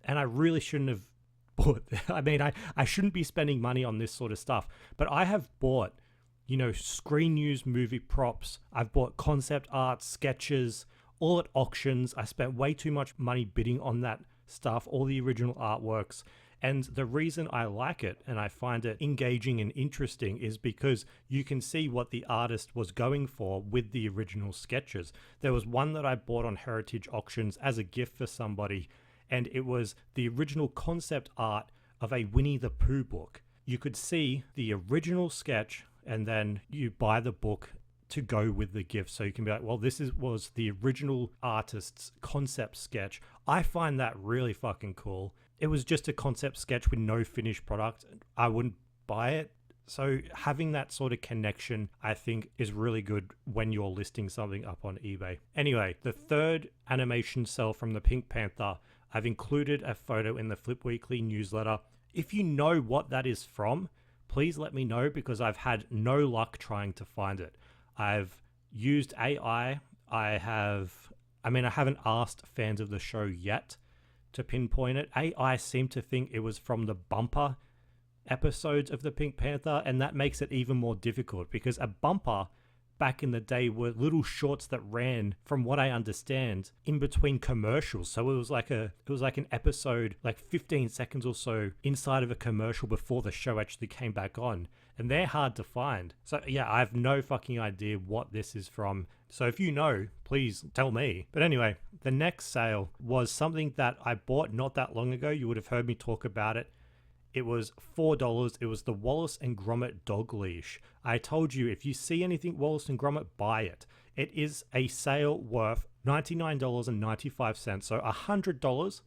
and I really shouldn't have bought. I mean, I shouldn't be spending money on this sort of stuff, but I have bought, screen use movie props. I've bought concept art, sketches, all at auctions. I spent way too much money bidding on that stuff, all the original artworks. And the reason I like it and I find it engaging and interesting is because you can see what the artist was going for with the original sketches. There was one that I bought on Heritage Auctions as a gift for somebody, and it was the original concept art of a Winnie the Pooh book. You could see the original sketch, and then you buy the book to go with the gift. So you can be like, well, was the original artist's concept sketch. I find that really fucking cool. It was just a concept sketch with no finished product. I wouldn't buy it. So having that sort of connection, I think, is really good when you're listing something up on eBay. Anyway, the third animation cell from the Pink Panther, I've included a photo in the Flip Weekly newsletter. If you know what that is from, please let me know, because I've had no luck trying to find it. I've used AI. I haven't asked fans of the show yet to pinpoint it. AI seemed to think it was from the bumper episodes of the Pink Panther, and that makes it even more difficult, because a bumper back in the day were little shorts that ran, from what I understand, in between commercials. So it was like an episode, like 15 seconds or so inside of a commercial before the show actually came back on, and they're hard to find. So yeah, I have no fucking idea what this is from. So if you know, please tell me. But anyway, the next sale was something that I bought not that long ago. You would have heard me talk about it. It was $4. It was the Wallace and Gromit dog leash. I told you, if you see anything Wallace and Gromit, buy it. It is a sale worth $99.95, so $100,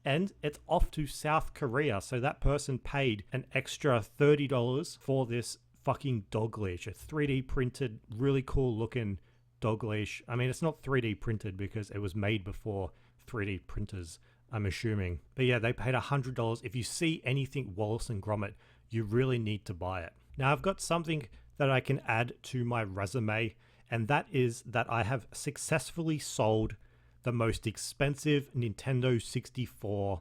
and it's off to South Korea. So that person paid an extra $30 for this fucking dog leash. A 3D printed, really cool looking dog leash. I mean, it's not 3D printed because it was made before 3D printers, I'm assuming. But yeah, they paid $100. If you see anything Wallace and Gromit, you really need to buy it. Now, I've got something that I can add to my resume, and that is that I have successfully sold the most expensive Nintendo 64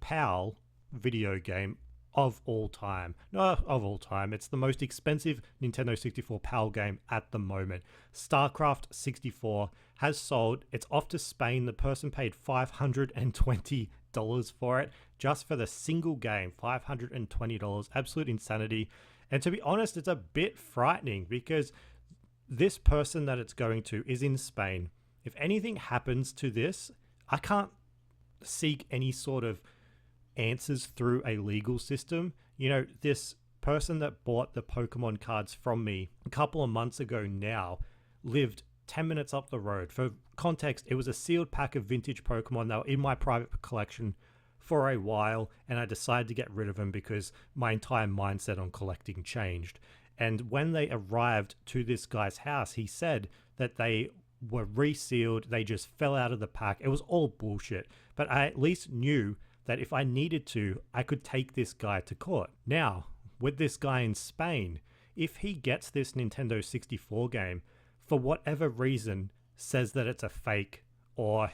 PAL video game of all time. No, of all time. It's the most expensive Nintendo 64 PAL game at the moment. StarCraft 64 has sold. It's off to Spain. The person paid $520 for it, just for the single game. $520. Absolute insanity. And to be honest, it's a bit frightening, because this person that it's going to is in Spain. If anything happens to this, I can't seek any sort of answers through a legal system. This person that bought the Pokemon cards from me a couple of months ago now lived 10 minutes up the road. For context, it was a sealed pack of vintage Pokemon that were in my private collection for a while, and I decided to get rid of them because my entire mindset on collecting changed. And when they arrived to this guy's house, he said that they were resealed. They just fell out of the pack. It was all bullshit. But I at least knew that if I needed to, I could take this guy to court. Now, with this guy in Spain, if he gets this Nintendo 64 game, for whatever reason, says that it's a fake, or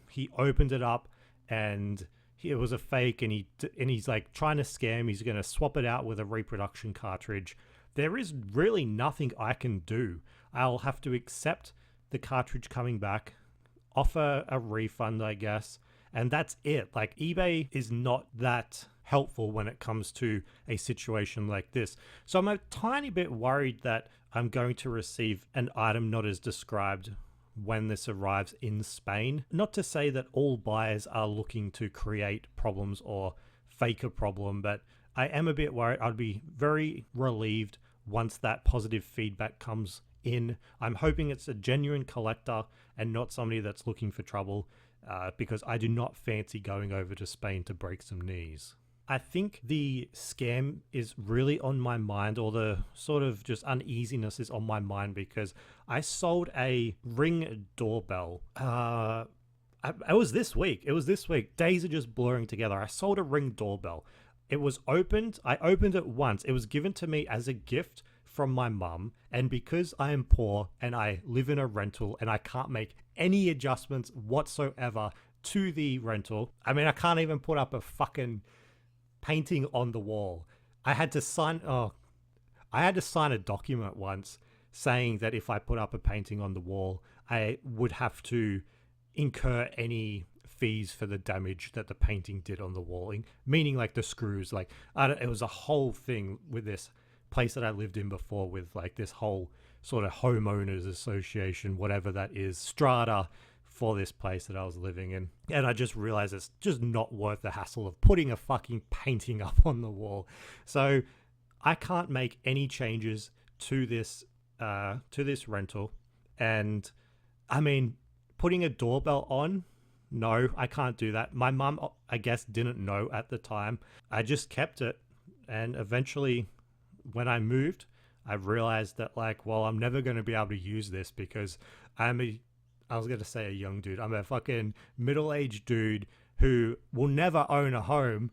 he opened it up and it was a fake, and he's like trying to scam, he's going to swap it out with a reproduction cartridge, there is really nothing I can do. I'll have to accept the cartridge coming back, offer a refund, I guess, and that's it. Like, eBay is not that helpful when it comes to a situation like this. So I'm a tiny bit worried that I'm going to receive an item not as described when this arrives in Spain. Not to say that all buyers are looking to create problems or fake a problem, but I am a bit worried. I'd be very relieved once that positive feedback comes in. I'm hoping it's a genuine collector and not somebody that's looking for trouble, because I do not fancy going over to Spain to break some knees. I think the scam is really on my mind, or the sort of just uneasiness is on my mind, because I sold a Ring doorbell. It was this week. Days are just blurring together. I sold a Ring doorbell. It was opened. I opened it once. It was given to me as a gift from my mum. And because I am poor and I live in a rental and I can't make any adjustments whatsoever to the rental, I mean, I can't even put up a fucking painting on the wall. I had to sign a document once saying that if I put up a painting on the wall, I would have to incur any fees for the damage that the painting did on the wall, meaning like the screws. Like, it was a whole thing with this place that I lived in before, with like this whole sort of homeowners association, whatever that is, strata for this place that I was living in. And I just realized it's just not worth the hassle of putting a fucking painting up on the wall. So I can't make any changes to this rental. And I mean, putting a doorbell on, no, I can't do that. My mum, I guess, didn't know at the time. I just kept it. And eventually, when I moved, I realized that, like, well, I'm never going to be able to use this because I was going to say a young dude. I'm a fucking middle-aged dude who will never own a home,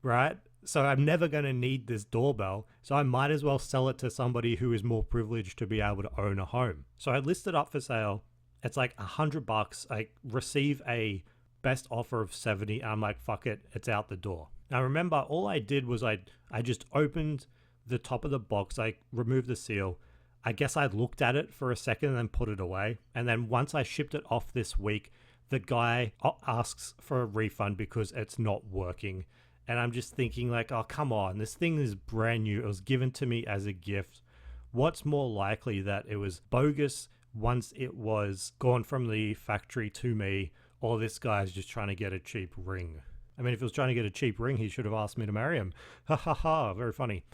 right? So I'm never going to need this doorbell. So I might as well sell it to somebody who is more privileged to be able to own a home. So I listed up for sale. It's like $100. I receive a best offer of 70. And I'm like, fuck it. It's out the door. Now remember, all I did was I just opened the top of the box. I removed the seal. I guess I looked at it for a second and then put it away. And then once I shipped it off this week, the guy asks for a refund because it's not working. And I'm just thinking like, oh, come on. This thing is brand new. It was given to me as a gift. What's more likely, that it was bogus once it was gone from the factory to me, or this guy's just trying to get a cheap ring? I mean, if he was trying to get a cheap ring, he should have asked me to marry him. Ha ha ha. Very funny.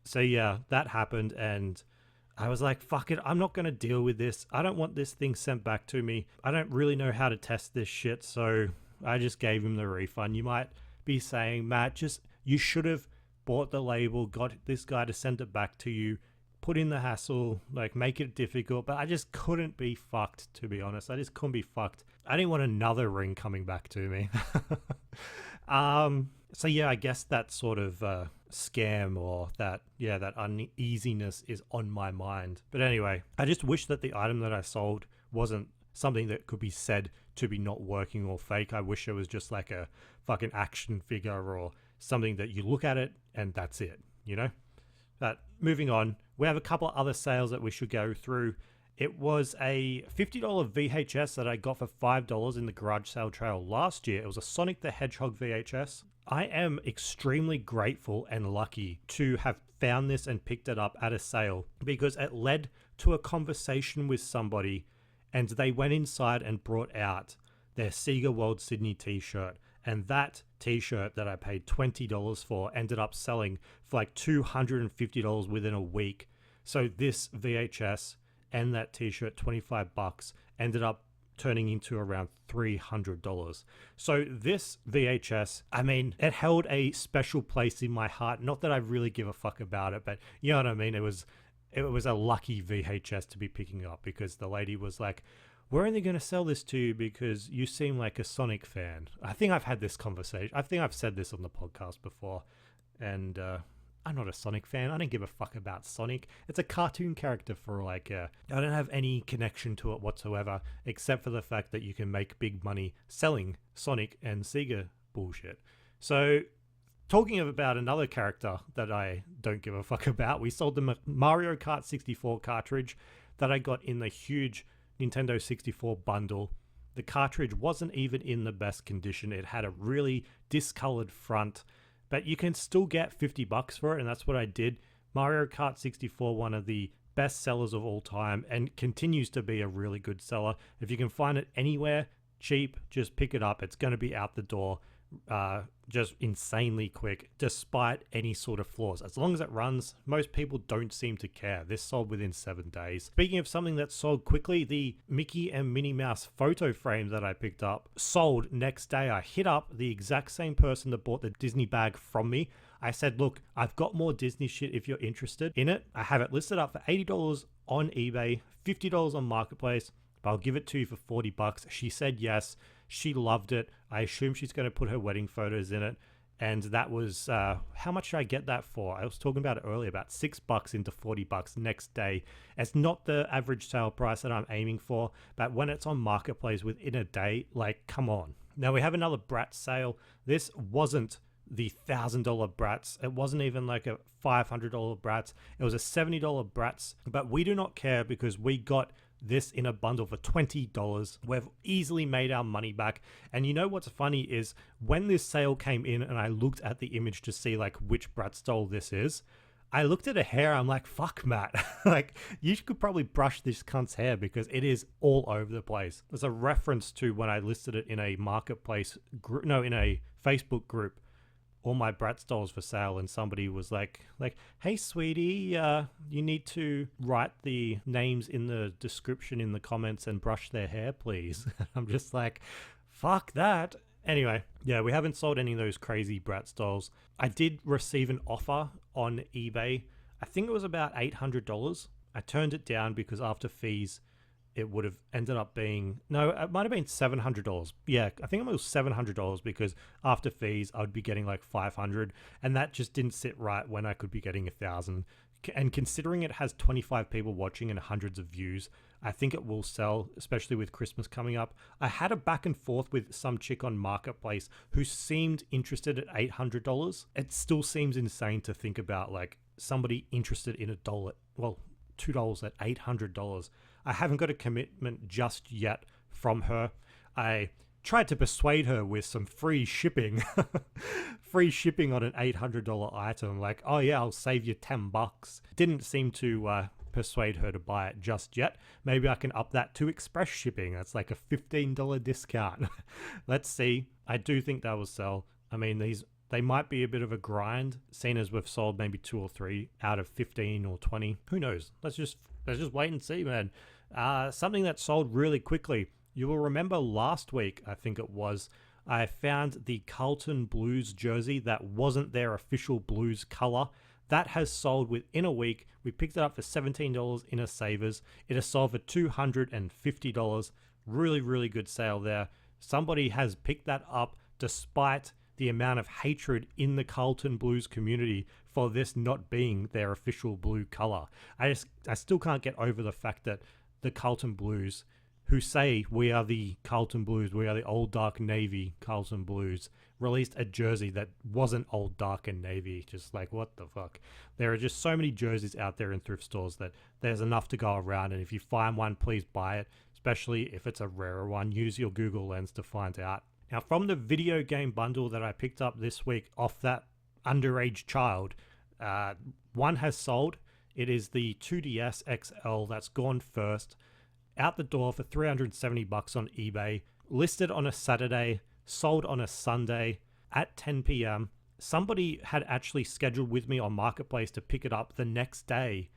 So yeah, that happened, and I was like, fuck it, I'm not going to deal with this. I don't want this thing sent back to me. I don't really know how to test this shit, so I just gave him the refund. You might be saying, Matt, you should have bought the label, got this guy to send it back to you, put in the hassle, like make it difficult, but I just couldn't be fucked, to be honest. I just couldn't be fucked. I didn't want another ring coming back to me. So yeah, I guess that sort of scam, or that uneasiness is on my mind. But anyway, I just wish that the item that I sold wasn't something that could be said to be not working or fake. I wish it was just like a fucking action figure or something that you look at it and that's it, you know? But moving on, we have a couple of other sales that we should go through. It was a $50 VHS that I got for $5 in the garage sale trail last year. It was a Sonic the Hedgehog VHS. I am extremely grateful and lucky to have found this and picked it up at a sale, because it led to a conversation with somebody, and they went inside and brought out their Sega World Sydney t-shirt. And that t-shirt that I paid $20 for ended up selling for like $250 within a week. So this VHS and that t-shirt, $25, ended up turning into around $300. So this VHS, I mean, it held a special place in my heart. Not that I really give a fuck about it, but you know what I mean? It was a lucky VHS to be picking up, because the lady was like, we're only going to sell this to you because you seem like a Sonic fan. I think I've had this conversation. I think I've said this on the podcast before. And I'm not a Sonic fan. I don't give a fuck about Sonic. It's a cartoon character for all I care. I don't have any connection to it whatsoever, except for the fact that you can make big money selling Sonic and Sega bullshit. So, talking about another character that I don't give a fuck about, we sold the Mario Kart 64 cartridge that I got in the huge Nintendo 64 bundle. The cartridge wasn't even in the best condition. It had a really discolored front, but you can still get $50 for it, and that's what I did. Mario Kart 64, one of the best sellers of all time, and continues to be a really good seller. If you can find it anywhere cheap, just pick it up. It's going to be out the door just insanely quick, despite any sort of flaws. As long as it runs, most people don't seem to care. This sold within 7 days. Speaking of something that sold quickly, the Mickey and Minnie Mouse photo frame that I picked up sold next day. I hit up the exact same person that bought the Disney bag from me. I said, look, I've got more Disney shit if you're interested in it. I have it listed up for $80 on eBay, $50 on Marketplace, but I'll give it to you for $40. She said yes. She loved it. I assume she's going to put her wedding photos in it. And that was, how much did I get that for? I was talking about it earlier, about $6 into $40 next day. It's not the average sale price that I'm aiming for, but when it's on Marketplace within a day, like, come on. Now we have another Bratz sale. This wasn't the $1,000 Bratz. It wasn't even like a $500 Bratz. It was a $70 Bratz, but we do not care because we got this in a bundle for $20. We've easily made our money back. And you know what's funny is when this sale came in and I looked at the image to see like which Bratz doll this is, I looked at her hair. I'm like, fuck, Matt. Like, you could probably brush this cunt's hair because it is all over the place. There's a reference to when I listed it in a marketplace group, no, in a Facebook group, all my Bratz dolls for sale, and somebody was like, hey, sweetie, you need to write the names in the description in the comments and brush their hair, please. I'm just like, fuck that. Anyway, yeah, we haven't sold any of those crazy Bratz dolls. I did receive an offer on eBay. I think it was about $800. I turned it down because after fees, it would have ended up being, no, it might have been $700. Yeah, I think it was $700 because after fees, I would be getting like $500, and that just didn't sit right when I could be getting $1,000. And considering it has 25 people watching and hundreds of views, I think it will sell, especially with Christmas coming up. I had a back and forth with some chick on Marketplace who seemed interested at $800. It still seems insane to think about like somebody interested in a doll at, well, $2 at $800. I haven't got a commitment just yet from her. I tried to persuade her with some free shipping, free shipping on an $800 item. Like, oh yeah, I'll save you $10. Didn't seem to persuade her to buy it just yet. Maybe I can up that to express shipping. That's like a $15 discount. Let's see. I do think that will sell. I mean, they might be a bit of a grind, seeing as we've sold maybe 2 or 3 out of 15 or 20. Who knows? Let's just wait and see, man. Something that sold really quickly. You will remember last week, I think it was, I found the Carlton Blues jersey that wasn't their official Blues color. That has sold within a week. We picked it up for $17 in a Savers. It has sold for $250. Really, really good sale there. Somebody has picked that up despite the amount of hatred in the Carlton Blues community for this not being their official blue color. I still can't get over the fact that the Carlton Blues, who say we are the Carlton Blues, we are the old dark navy Carlton Blues, released a jersey that wasn't old dark and navy. Just like, what the fuck? There are just so many jerseys out there in thrift stores that there's enough to go around, and if you find one, please buy it, especially if it's a rarer one. Use your Google Lens to find out. Now, from the video game bundle that I picked up this week off that underage child, one has sold. It is the 2DS XL that's gone first. Out the door for $370 on eBay. Listed on a Saturday, sold on a Sunday at 10 p.m. Somebody had actually scheduled with me on Marketplace to pick it up the next day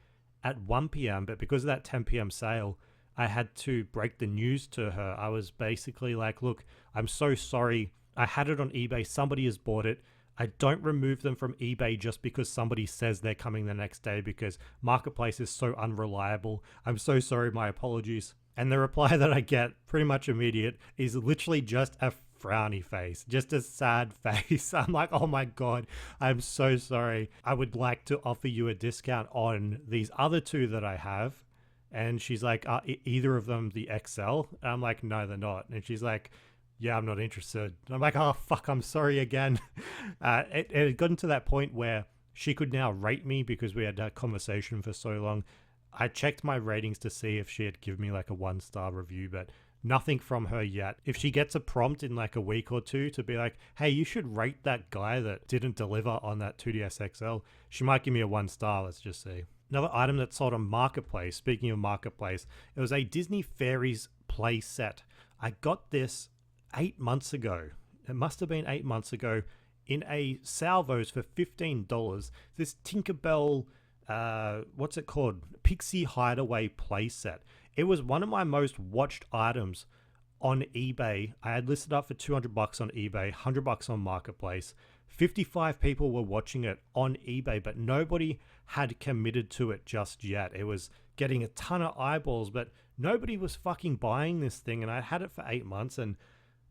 at 1 p.m. But because of that 10 p.m. sale, I had to break the news to her. I was basically like, look, I'm so sorry. I had it on eBay. Somebody has bought it. I don't remove them from eBay just because somebody says they're coming the next day, because Marketplace is so unreliable. I'm so sorry, my apologies. And the reply that I get, pretty much immediate, is literally just a frowny face, just a sad face. I'm like, oh my God, I'm so sorry. I would like to offer you a discount on these other two that I have. And she's like, are either of them the XL? And I'm like, no, they're not. And she's like, yeah, I'm not interested. And I'm like, oh, fuck, I'm sorry again. It had gotten to that point where she could now rate me because we had that conversation for so long. I checked my ratings to see if she had given me like a 1-star review, but nothing from her yet. If she gets a prompt in like a week or two to be like, hey, you should rate that guy that didn't deliver on that 2DS XL, she might give me a 1-star. Let's just see. Another item that sold on Marketplace, speaking of Marketplace, it was a Disney Fairies play set. I got this 8 months ago. It must have been 8 months ago in a Salvos for $15. This Tinkerbell, what's it called? Pixie Hideaway playset. It was one of my most watched items on eBay. I had listed up for $200 on eBay, $100 on Marketplace. 55 people were watching it on eBay, but nobody had committed to it just yet. It was getting a ton of eyeballs, but nobody was fucking buying this thing. And I had it for 8 months, and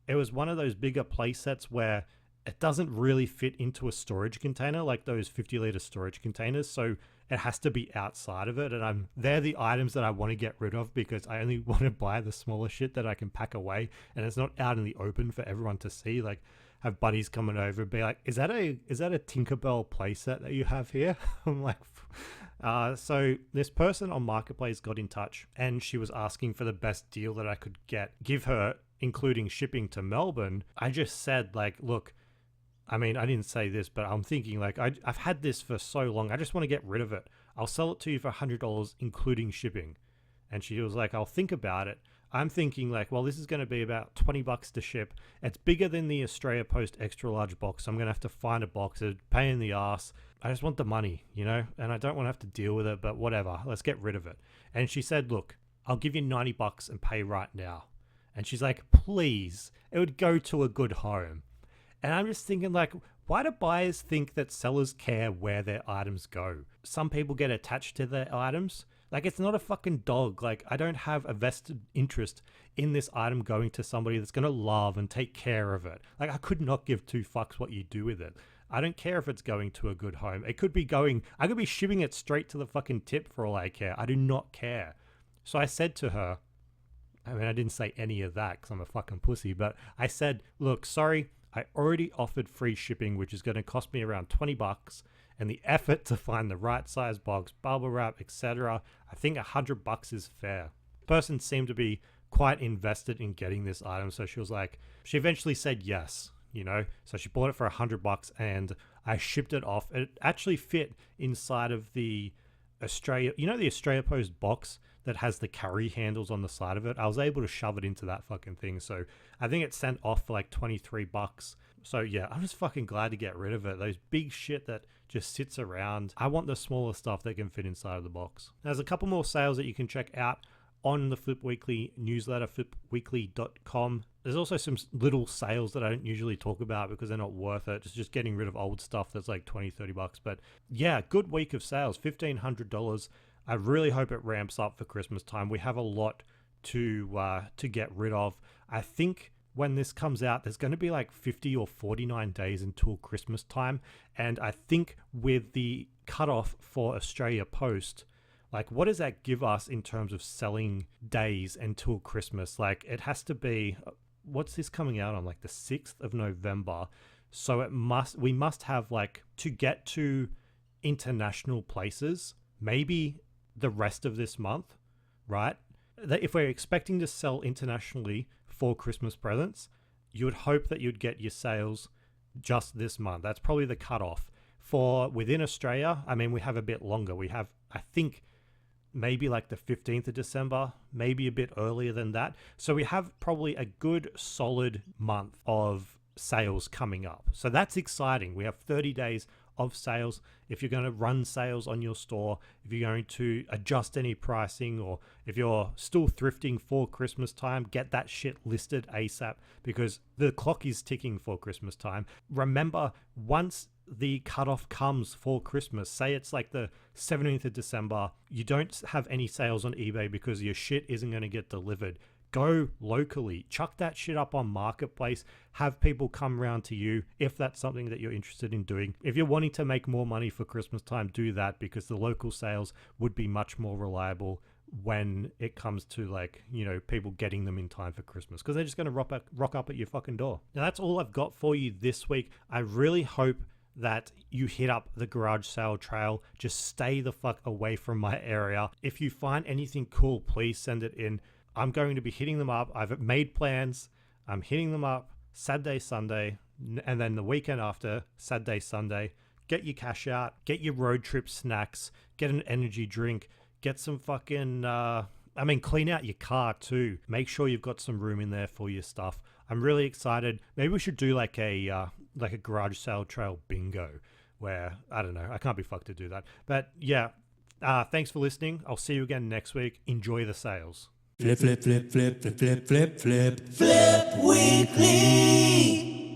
it was one of those bigger play sets where it doesn't really fit into a storage container, like those 50-liter storage containers. So it has to be outside of it. And they're the items that I want to get rid of, because I only want to buy the smaller shit that I can pack away, and it's not out in the open for everyone to see. Like, have buddies coming over and be like, is that a Tinkerbell playset that you have here? I'm like, so this person on Marketplace got in touch, and she was asking for the best deal that I could give her, including shipping to Melbourne. I just said, like, look, I mean, I didn't say this, but I'm thinking, like, I've had this for so long. I just want to get rid of it. I'll sell it to you for $100, including shipping. And she was like, I'll think about it. I'm thinking, like, well, this is going to be about $20 to ship. It's bigger than the Australia Post extra large box. So I'm going to have to find a box. It's a pain in the ass. I just want the money, you know, and I don't want to have to deal with it, but whatever. Let's get rid of it. And she said, look, I'll give you $90 and pay right now. And she's like, please, it would go to a good home. And I'm just thinking, like, why do buyers think that sellers care where their items go? Some people get attached to their items. Like, it's not a fucking dog. Like, I don't have a vested interest in this item going to somebody that's going to love and take care of it. Like, I could not give two fucks what you do with it. I don't care if it's going to a good home. It could be going, I could be shipping it straight to the fucking tip for all I care. I do not care. So I said to her, I mean, I didn't say any of that because I'm a fucking pussy, but I said, look, sorry, I already offered free shipping, which is going to cost me around $20, and the effort to find the right size box, bubble wrap, etc. I think $100 is fair. The person seemed to be quite invested in getting this item, so she was like, she eventually said yes, you know. So she bought it for $100, and I shipped it off. It actually fit inside of the Australia, you know, the Australia Post box that has the carry handles on the side of it. I was able to shove it into that fucking thing. So I think it sent off for like $23. So yeah, I'm just fucking glad to get rid of it. Those big shit that just sits around. I want the smaller stuff that can fit inside of the box. There's a couple more sales that you can check out on the Flip Weekly newsletter, flipweekly.com. There's also some little sales that I don't usually talk about because they're not worth it. It's just getting rid of old stuff that's like $20, $30. But yeah, good week of sales, $1,500. I really hope it ramps up for Christmas time. We have a lot to get rid of. I think when this comes out, there's going to be like 50 or 49 days until Christmas time. And I think with the cutoff for Australia Post, like, what does that give us in terms of selling days until Christmas? Like, it has to be, what's this coming out on? Like the 6th of November. So we must have, like, to get to international places, maybe the rest of this month, right? That if we're expecting to sell internationally for Christmas presents, you would hope that you'd get your sales just this month. That's probably the cutoff. For within Australia, I mean, we have a bit longer. We have, I think, maybe like the 15th of December, maybe a bit earlier than that. So we have probably a good solid month of sales coming up. So that's exciting. We have 30 days of sales, if you're going to run sales on your store, if you're going to adjust any pricing, or if you're still thrifting for Christmas time, get that shit listed ASAP, because the clock is ticking for Christmas time. Remember, once the cutoff comes for Christmas, say it's like the 17th of December, you don't have any sales on eBay because your shit isn't going to get delivered. Go locally, chuck that shit up on Marketplace, have people come around to you if that's something that you're interested in doing. If you're wanting to make more money for Christmas time, do that, because the local sales would be much more reliable when it comes to, like, you know, people getting them in time for Christmas, because they're just going to rock up at your fucking door. Now, that's all I've got for you this week. I really hope that you hit up the garage sale trail. Just stay the fuck away from my area. If you find anything cool, please send it in. I'm going to be hitting them up. I've made plans. I'm hitting them up Saturday, Sunday, and then the weekend after, Saturday, Sunday. Get your cash out, get your road trip snacks, get an energy drink, get some fucking, clean out your car too. Make sure you've got some room in there for your stuff. I'm really excited. Maybe we should do like a garage sale trail bingo where, I don't know, I can't be fucked to do that. But yeah, thanks for listening. I'll see you again next week. Enjoy the sales. Flip, flip, flip, flip, flip, flip, flip, flip weekly.